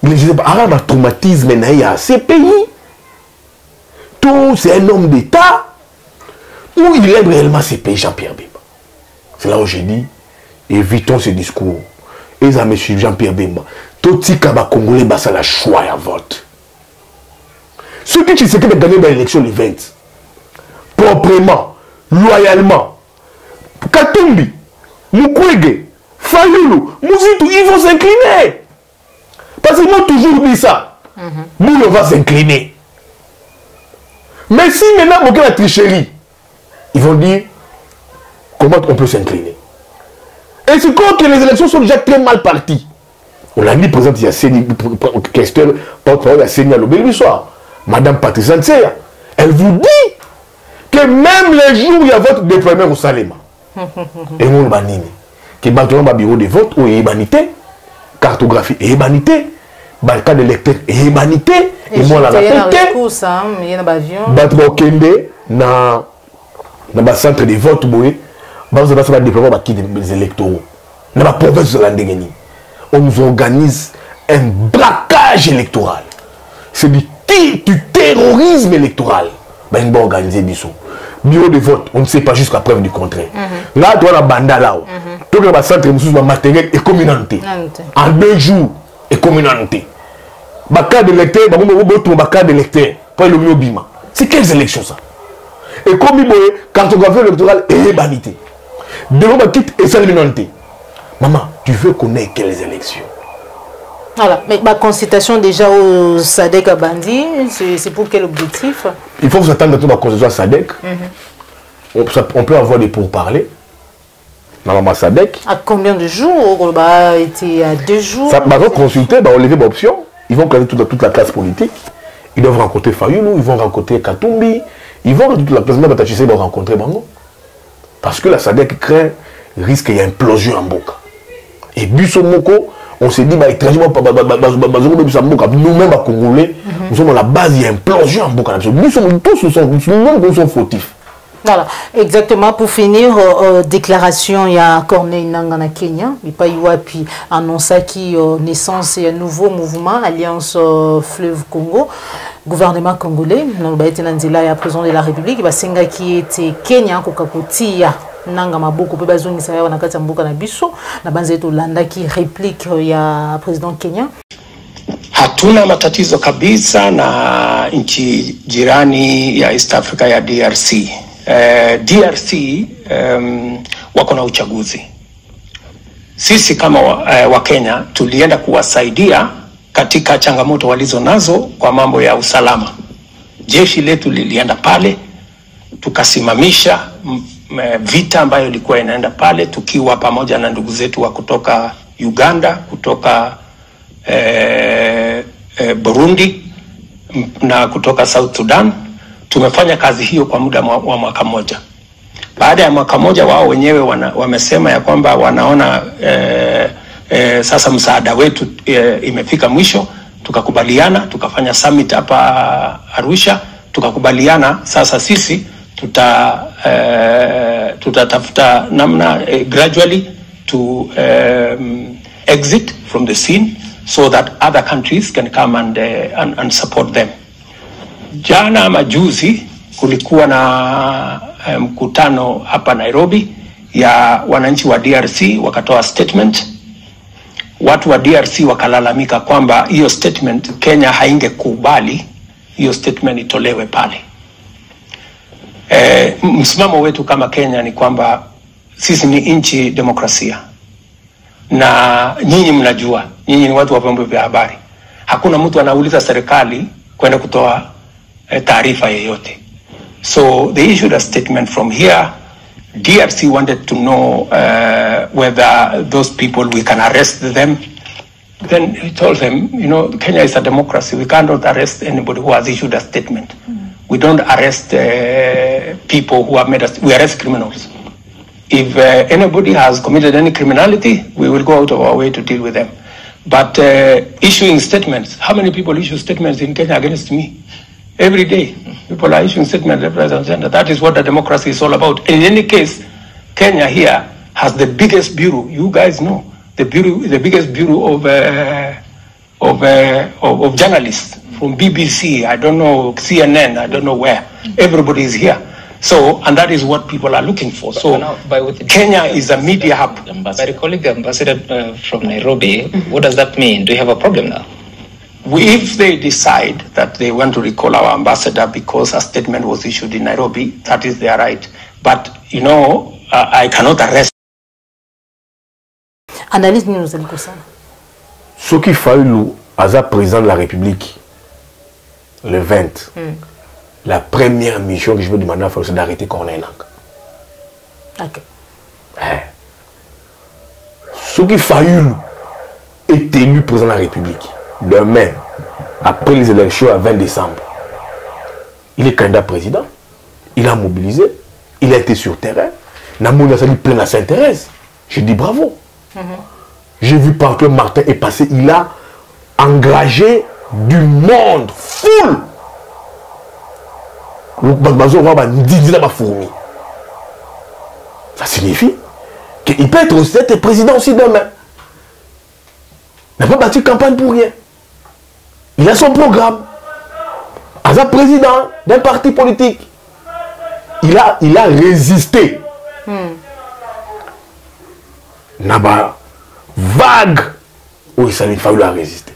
S1: Il dit, arabe a traumatisme à ces pays. Tout, c'est un homme d'État. Où il aime réellement ces pays, Jean-Pierre Bemba. C'est là où j'ai dit, évitons ce discours. Et ça me suit Jean-Pierre Bemba. Tout ce qui est Congolais, c'est la choix à vote. Ceux qui se gagner dans l'élection le 20, proprement, loyalement, Katumbi, Mukwege, Fayulu, Mouzitou, ils vont s'incliner. Parce qu'ils m'ont toujours dit ça. Nous, on va s'incliner. Mais si maintenant, on a la tricherie, ils vont dire comment on peut s'incliner. Et c'est quand que les élections sont déjà très mal parties. On l'a dit, par exemple, il y a Séni, question, porte-parole, il y a Séni à l'Obéli soir. Madame Patricia Ntseya, elle vous dit que même les jours où il y a votre déploiement au Salema, et on va dire que le bureau de vote ou ébanité, cartographie et ébanité, balcon de lecteur et ébanité, et moi la pété, Batrokende, dans le centre de vote, vous avez un déploiement des électoraux, dans la province de l'Andégénie. On nous organise un braquage électoral. C'est du terrorisme électoral. Ben, on va organiser du bureau de vote, on ne sait pas jusqu'à preuve du contraire. Là, tu as la banda là. Tout le centre de matériel et communauté. En 2 jours, et communauté. Baka de lecteur, baka de lecteur. Pas le mieux bima. C'est quelles élections ça? Et comme il y a cartographie électorale et banité. Devant ma quitte et sa communauté. Maman, tu veux connaître quelles élections?
S3: Voilà, mais ma consultation déjà au SADC à Bandi, c'est pour quel objectif?
S1: Il faut s'attendre à la consultation à SADC. On peut avoir des pourparlers. Dans la SADC.
S3: À combien de jours? On a été à 2 jours.
S1: Ça va consulter, on lever l'option. Ils vont connaître toute la classe politique. Ils doivent rencontrer Fayulu, ils vont rencontrer Katumbi. Ils vont toute la classe politique, ils vont rencontrer Bango. Parce que la SADC craint risque qu'il y ait une implosion en Mboka. Et Bussomoko, on s'est dit, étrangement, nous-mêmes à Congolais, nous sommes à la base, il y a une implosion en Mboka. Nous sommes tous nous sommes fautifs.
S3: Voilà, exactement. Pour finir, déclaration, il y a Corneille Nangaa na Kenya, mais pas puis annonce qui naissance et un nouveau mouvement, Alliance Fleuve Congo, gouvernement congolais, nous avons été dans le président de la République, il va qui était Kenya, Kokakotia. Nanga maboko pe bazongisa ya nakati ya mboka na biso na banze to landa ki réplique ya président Kenya.
S6: Hatuna matatizo kabisa na nchi jirani ya East Africa ya DRC. DRC wako na uchaguzi. Sisi kama wa Kenya tulienda kuwasaidia katika changamoto walizo nazo kwa mambo ya usalama. Jeshi letu lilienda pale tukasimamisha vita ambayo ilikuwa inaenda pale tukiwa pamoja na ndugu zetu wa kutoka Uganda, kutoka Burundi na kutoka South Sudan. Tumefanya kazi hiyo kwa muda wa mwaka mmoja. Baada ya mwaka mmoja wao wenyewe wamesema ya kwamba wanaona sasa msaada wetu imefika mwisho. Tukakubaliana, tukafanya summit hapa Arusha, tukakubaliana sasa sisi tutatafuta namna gradually to exit from the scene so that other countries can come and support them. Jana majuzi kulikuwa na mkutano hapa Nairobi ya wananchi wa DRC, wakatoa statement. Watu wa DRC wakalalamika kwamba hiyo statement Kenya haingekubali hiyo statement itolewe pale. Msimamo wetu kama Kenya ni kwamba sisi ni nchi demokrasia. Na nyinyi mnajua, nyinyi ni watu wa vyombo vya habari. Hakuna mtu anauliza serikali kwenda kutoa taarifa yoyote. So they issued a statement from here. DRC wanted to know whether those people, we can arrest them. Then we told them, you know, Kenya is a democracy. We cannot arrest anybody who has issued a statement. We don't arrest people who have made us, we arrest criminals. If anybody has committed any criminality, we will go out of our way to deal with them. But issuing statements, how many people issue statements in Kenya against me? Every day, people are issuing statements left, right, and center. That is what the democracy is all about. In any case, Kenya here has the biggest bureau. You guys know the biggest bureau of journalists from BBC. I don't know, CNN. I don't know where. Everybody is here. So, and that is what people are looking for. So, Kenya is a media hub.
S7: By recalling the ambassador from Nairobi, what does that mean? Do you have a problem now?
S6: If they decide that they want to recall our ambassador because a statement was issued in Nairobi, that is their right. But, you know, I cannot arrest.
S3: Analyse nous aime ça.
S1: Ce qu'il Fayulu, Aza président de la République, le 20, la première mission que je veux demander à Fayulu, c'est d'arrêter Corneille Nangaa.
S3: Ok.
S1: Ce qu'il Fayulu est élu président de la République, demain, après les élections à 20 décembre, il est candidat président, il a mobilisé, il a été sur terrain, Namouna Sali plein à Sainte-Thérèse. Je dis bravo. J'ai vu partout Martin est passé, il a engagé du monde, foule. Ça signifie qu'il peut être aussi président aussi demain. Il n'a pas battu campagne pour rien. Il a son programme. As président d'un parti politique. Il a résisté. Naba vague où il s'est fallu résister.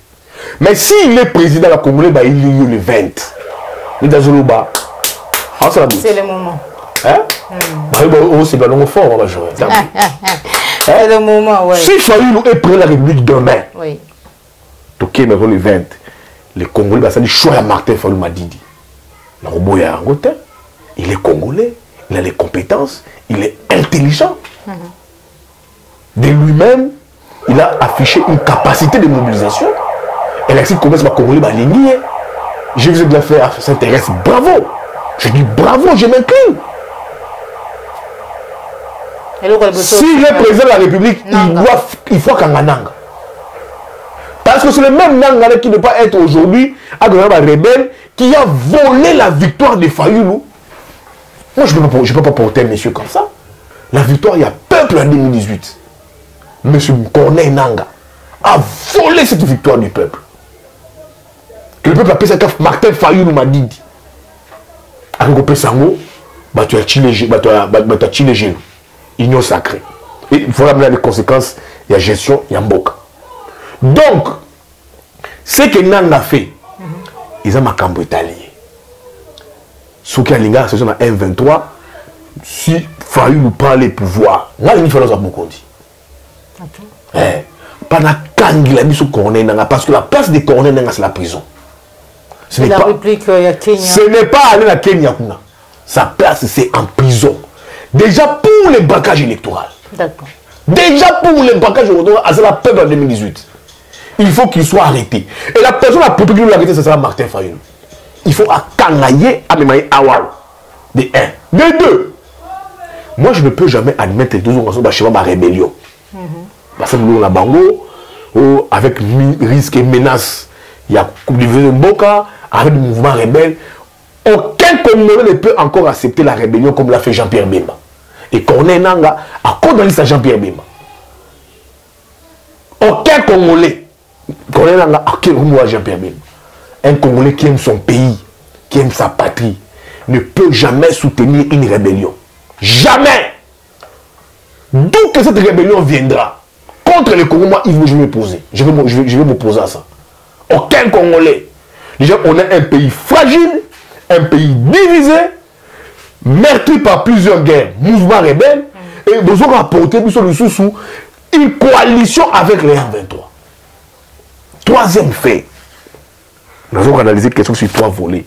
S1: Mais s'il est président de la Congolais, bah, il est le 20. Il est dans c'est
S3: le moment.
S1: Hein? C'est pas le fort, on va jouer.
S3: C'est le moment, oui.
S1: Si Fayulu est président de la République demain,
S3: oui.
S1: Ok, mais le 20, les Congolais, ça dit choix à Martin Fayulu Madidi. Il est congolais, il a les compétences, il est intelligent. De lui-même, il a affiché une capacité de mobilisation. Et là, si commence à Congolais, j'ai vu de la faire, ça s'intéresse, bravo. Je dis bravo, je m'incline. S'il est président de la République, il faut Kangananga. Parce que c'est le même Nanga qui ne peut pas être aujourd'hui à Gouvernement rebelle qui a volé la victoire de Fayulu. Moi, je ne peux pas porter un monsieur comme ça. La victoire, il y a peuple en 2018. Monsieur Corneille Nangaa a volé cette victoire du peuple. Que le peuple appelle ça Martin Fayulu Madidi. Avec le Sango, tu as tiré genoux. Union sacrée. Et voilà maintenant les conséquences. Il y a gestion, il y a Mboka. Donc, ce que Nangaa a fait, ils ont ma cambo italien. Ce qui a l'inga, c'est un 1-23. Si Fayulu prend les pouvoirs, là, il faut nous beaucoup dit. Pendant quand il a mis sur Corneille Nangaa, parce que la place de Corneille Nangaa, c'est la prison. Ce n'est pas aller à Kenya. Sa place, c'est en prison. Déjà pour les braquages électoraux.
S3: D'accord.
S1: Déjà pour les braquages électoraux, à la peuple en 2018. Il faut qu'il soit arrêté. Et la personne la plus qui l'arrêter, ce sera Martin Fayulu. Il faut à Kangaye, à Memaye Awal. De 1. De 2. Moi, je ne peux jamais admettre les deux organisations de rébellion. Parce que nous, on a Bango, avec risque et menace. Il y a Coupe du Mboka, avec le mouvement rebelle. Aucun Congolais ne peut encore accepter la rébellion comme l'a fait Jean-Pierre Bemba. Et Corneille Nangaa a condamné à Jean-Pierre Bemba. Aucun Congolais, Corneille Nangaa a condamné Jean-Pierre Bemba. Un Congolais qui aime son pays, qui aime sa patrie, ne peut jamais soutenir une rébellion. Jamais! D'où que cette rébellion viendra, contre les Congolais, moi, je vais m'opposer. Je vais m'opposer à ça. Aucun Congolais. Déjà, on est un pays fragile, un pays divisé, meurtri par plusieurs guerres, mouvements rebelles, et nous avons apporté une coalition avec les 1-23. Troisième fait, nous avons analysé la question sur 3 volets.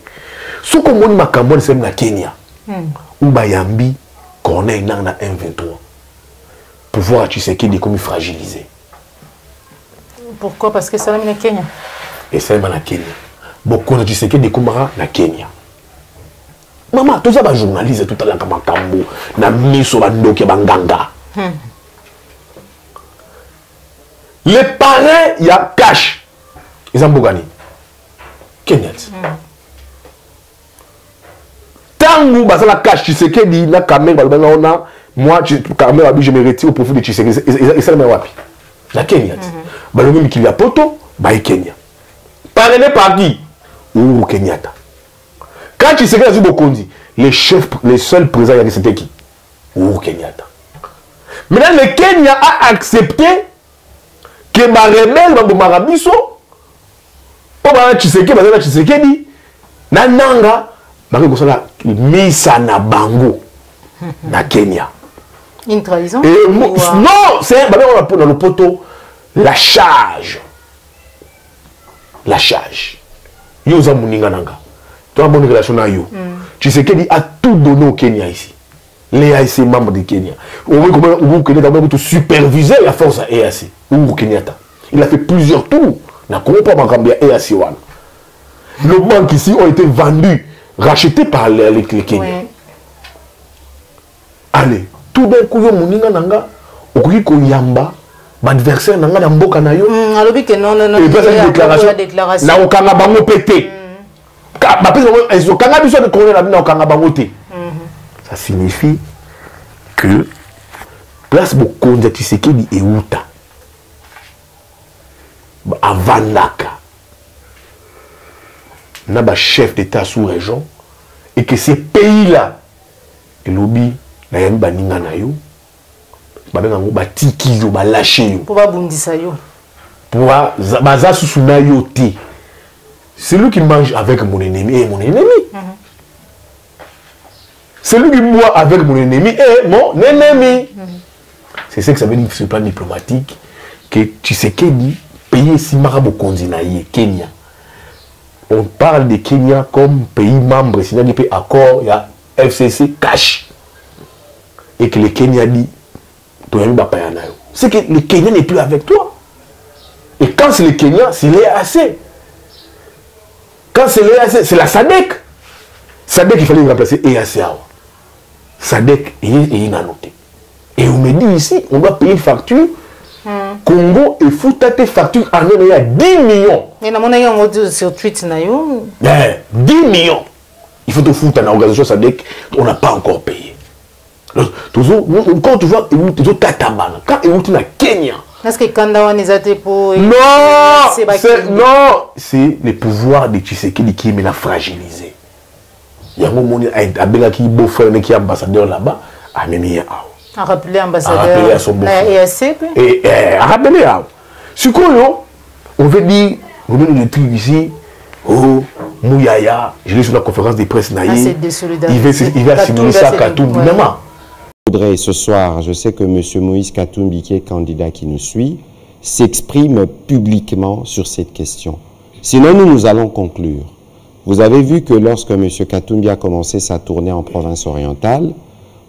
S1: Ce qu'on m'a dit, c'est le Kenya, où Bayambi, Corneille Nangaa 1-23. Pouvoir Tshisekedi comme fragilisé.
S3: Pourquoi? Parce que c'est le Kenya. Et
S1: c'est le Kenya. Beaucoup de Tshisekedi comme na Kenya. Maman, tu es un journaliste tout à l'heure comme Kambo, na miso bandoke banganga. Les parents, il y a cash. Ils ont bogani. Kenyat. Tangu basala cash, tu sais que dit na caméra balbana moi caméra je me retire au profit de Tshisekedi. Et ça me wapi. La Kenyat. Balomi mikili poto, ba Kenya. Parrainé par qui? Uhuru Kenyatta. Quand Tshisekedi a dit Bokondi, les seuls présents, c'était qui? Uhuru Kenyatta. Maintenant, le Kenya a accepté que ma rebelle, ma marabiso, Tshisekedi, nananga, misa na bango, na Kenya.
S3: Une trahison?
S1: Non, c'est dans le poteau, la charge. La charge. Yoza Muninga Nanga. Tu as une bonne relation avec yo. Tshisekedi a tout donné au Kenya ici. Les AIC membres du Kenya. Uhuru Kenyatta a supervisé la force à EAC. Uhuru Kenyatta. Il a fait plusieurs tours. Na comment pas m'accompagner EAC one. Les banques ici ont été vendus, rachetés par les Kenyans. Ouais. Allez, tout d'un coup, yo Muninga Nanga, okoki koyamba, adversaire nanga na mboka na yo.
S3: Alors que non.
S1: Et puis une déclaration. Na okanga bango pété. Ça signifie que place Bokonja Tshisekedi et Outa Avanaka n'a pas chef d'état sous-région et que ces pays-là et lobby na yami baninga na yo babenga ba tiki yo ba lâcher yo
S3: pour ba bundisa yo
S1: pour baza susuna yo te. Celui qui mange avec mon ennemi est mon ennemi. Celui qui boit avec mon ennemi est mon ennemi. C'est ça que ça veut dire sur le plan diplomatique. Que Tshisekedi pays si Marabo Kondinaye, Kenya. On parle de Kenya comme pays membre, c'est-à-dire pays accord, il y a FCC cash. Et que le Kenya dit, c'est que le Kenya n'est plus avec toi. Et quand c'est le Kenya, c'est l'EAC. Quand c'est l'EAC, c'est la SADC. SADC, il fallait remplacer EAC. SADC est noté. Et on me dit ici, on doit payer une facture. Congo et Foutate facture en il y a 10 millions.
S3: Et on dit sur Twitter,
S1: 10 millions. Il faut te foutre dans l'organisation SADC, on n'a pas encore payé. Quand tu vois, quand tu es Kenya.
S3: Est-ce que Kandawan est athée pour...
S1: Non, c'est le pouvoir de Tshisekedi qui me l'a fragilisé. Il y a un moment où il y a un beau-frère qui est ambassadeur là-bas, a mis
S3: à rappeler ambassadeur
S1: à son
S3: EAC.
S1: Et à rappeler à ce qu'on on veut dire, on veut des trucs ici, oh, Mouyaya, je l'ai sur la conférence de presse naïe, il va assimiler ça à Katumbi.
S8: Je voudrais ce soir, je sais que M. Moïse Katumbi, qui est candidat qui nous suit, s'exprime publiquement sur cette question. Sinon, nous allons conclure. Vous avez vu que lorsque M. Katumbi a commencé sa tournée en province orientale,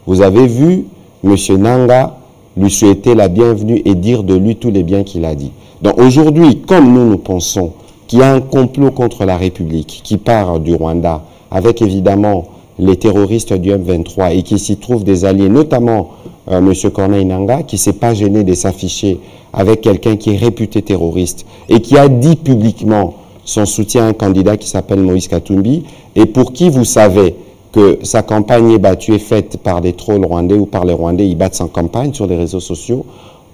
S8: vous avez vu M. Nanga lui souhaiter la bienvenue et dire de lui tous les biens qu'il a dit. Donc aujourd'hui, comme nous pensons qu'il y a un complot contre la République qui part du Rwanda, avec évidemment les terroristes du M23 et qui s'y trouvent des alliés, notamment M. Corneille Nangaa, qui ne s'est pas gêné de s'afficher avec quelqu'un qui est réputé terroriste et qui a dit publiquement son soutien à un candidat qui s'appelle Moïse Katumbi, et pour qui vous savez que sa campagne est battue et faite par des trolls rwandais ou par les Rwandais, ils battent sa campagne sur les réseaux sociaux.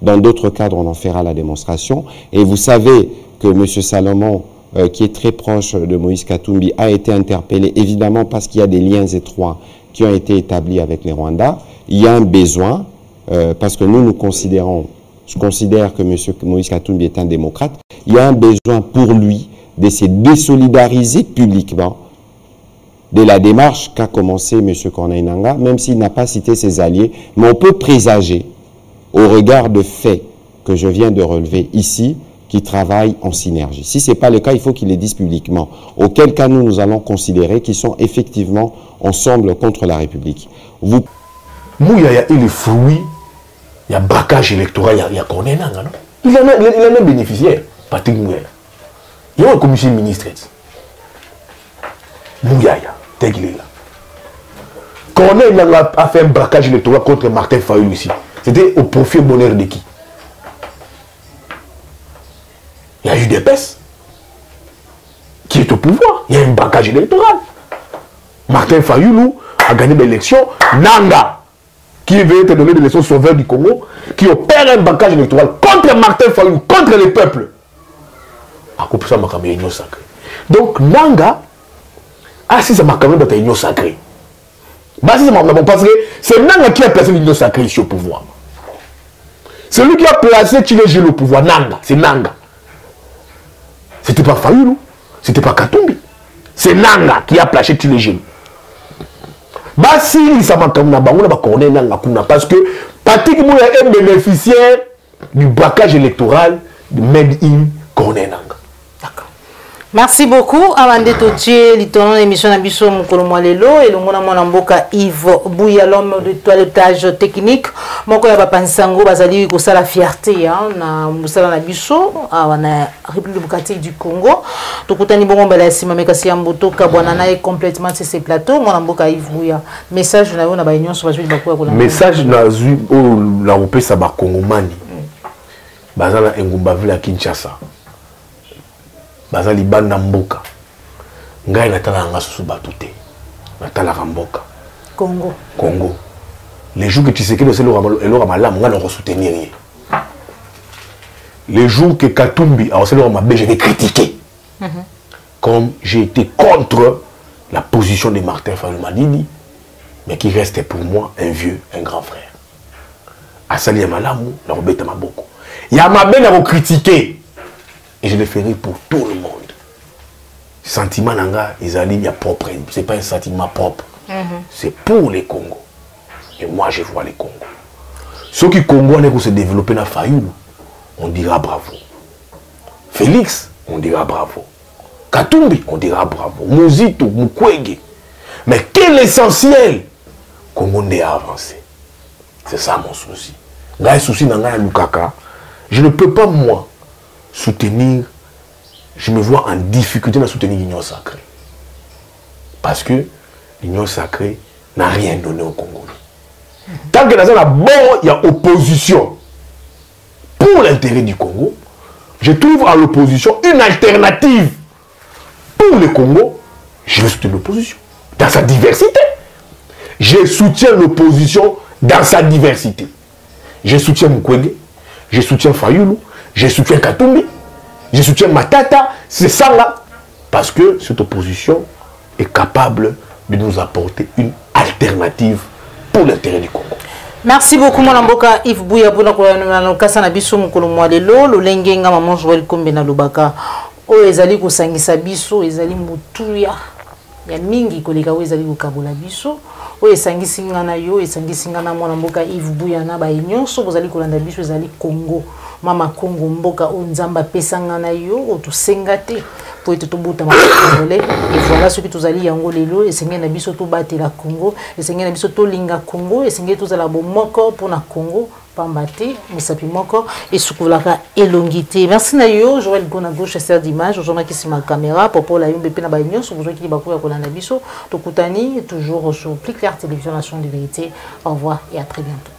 S8: Dans d'autres cadres, on en fera la démonstration. Et vous savez que M. Salomon, qui est très proche de Moïse Katumbi, a été interpellé, évidemment parce qu'il y a des liens étroits qui ont été établis avec les Rwandais. Il y a un besoin, parce que nous considérons, je considère que M. Moïse Katumbi est un démocrate, il y a un besoin pour lui de se désolidariser publiquement de la démarche qu'a commencé M. Corneille Nangaa, même s'il n'a pas cité ses alliés, mais on peut présager, au regard de faits que je viens de relever ici, qui travaillent en synergie. Si ce n'est pas le cas, il faut qu'ils les disent publiquement. Auquel cas, nous allons considérer qu'ils sont effectivement ensemble contre la République. Vous...
S1: Mouyaya est le fruit, il y a braquage électoral, il y a Corneille Nangaa, non? Il en a bénéficié, Patrick Mouyaya. Il y a un commissaire ministre. Mouyaya, tel qu'il est là. Corneille Nanga a fait un braquage électoral contre Martin Fayulu ici. C'était au profit bonheur de qui? Il y a eu des PES qui est au pouvoir. Il y a un braquage électoral. Martin Fayulu a gagné l'élection. Nanga, qui veut être donné l'élection sauveur du Congo, qui opère un braquage électoral contre Martin Fayulu, contre les peuples. À cause de ça, ma union sacrée. Donc, Nanga, si ça m'a quand même dans union sacrée. Parce que c'est Nanga qui a placé l'union sacrée ici au pouvoir. C'est lui qui a placé Tchilégi au pouvoir. Nanga, c'est Nanga. C'était pas Fayulu, c'était pas Katumbi. C'est Nanga qui a placé Tchilégi. Si ça m'a quand même Nanga, parce que Patrick Mouya est bénéficiaire du braquage électoral de Made in Corneille Nanga.
S3: D'accord. Merci beaucoup. Avant de toucher l'émission d'Abisso Moukolomoualelo et le Mboka Yves Bouya, l'homme de toilettage technique. Moko ya bapansango bazali ko sala fierté na musala na biso na République démocratique du Congo. Tokutani bongo bala sima mekasi ya mboto kabwana na complètement sur ces plateaux. Mwana Mboka Yves Bouya. Message na yo na ba union so bazwi bakoya ko na. Message
S1: na zui o la opesa ba Kongomani. Bazala engumba vile ya Kinshasa. Bazali banda mboka. Ngai natala nga susu batute. Natala mboka.
S3: Congo.
S1: Congo. Les jours que tu sais que c'est le malam, on va soutenir. Les jours que Katumbi a aussi le mabé, je vais critiquer. Comme j'ai été contre la position de Martin Fayulu Madidi, mais qui restait pour moi un vieux, un grand frère. Asali Yamalamu, la robeta maboko. Yamabé n'a pas critiqué. Et je le ferai pour tout le monde. Sentiment nanga, ils allaient propre. Ce n'est pas un sentiment propre. C'est pour les Congos. Et moi, je vois les Congos. Ceux qui Congolais qui se développent dans Fayulu, on dira bravo. Félix, on dira bravo. Katumbi, on dira bravo. Muzito, Mukwege. Mais quel essentiel Congo n'est avancé. C'est ça mon souci. Là, le souci dans Lukaka, je ne peux pas, moi, soutenir, je me vois en difficulté de soutenir l'Union sacrée. Parce que l'Union sacrée n'a rien donné au Congo. Tant que dans un bon, il y a opposition pour l'intérêt du Congo, je trouve à l'opposition une alternative pour le Congo. Je soutiens l'opposition dans sa diversité. Je soutiens l'opposition dans sa diversité. Je soutiens Mukwege, je soutiens Fayulu, je soutiens Katumbi, je soutiens Matata. C'est ça là. Parce que cette opposition est capable de nous apporter une alternative pour l'intérêt du Congo.
S3: Merci beaucoup mon Mboka Yves Bouya pour la kasana biso mukolo mwalelo lolenge nga maman Joël Kombe na lobaka o ezali ko sangisa biso ezali mutuya ya mingi koleka o ezali ko kabola biso o esangisi ngana yo esangisi ngana mwana Mboka Yves Bouya na ba nyonso bozali kolanda biso ezali Congo mama Congo mboka o nzamba pesa ngana yo o tusengate pour être tout bout de congolais et voilà ce que tous allons yango lelo et c'est na biso to batela Congo et c'est na biso to linga Congo et c'est tous ala bomoko pour na Congo pambate musapi moko et sukulaka elongité. Merci na yo Joël Gona gauche chasser d'image aujourd'hui qui c'est ma caméra pour la yombe pe na ba nyonso besoin qui ba ko ya kolanda biso to kutani toujours sur Plus Clair Télévision Nation de Vérité. Au revoir et à très bientôt.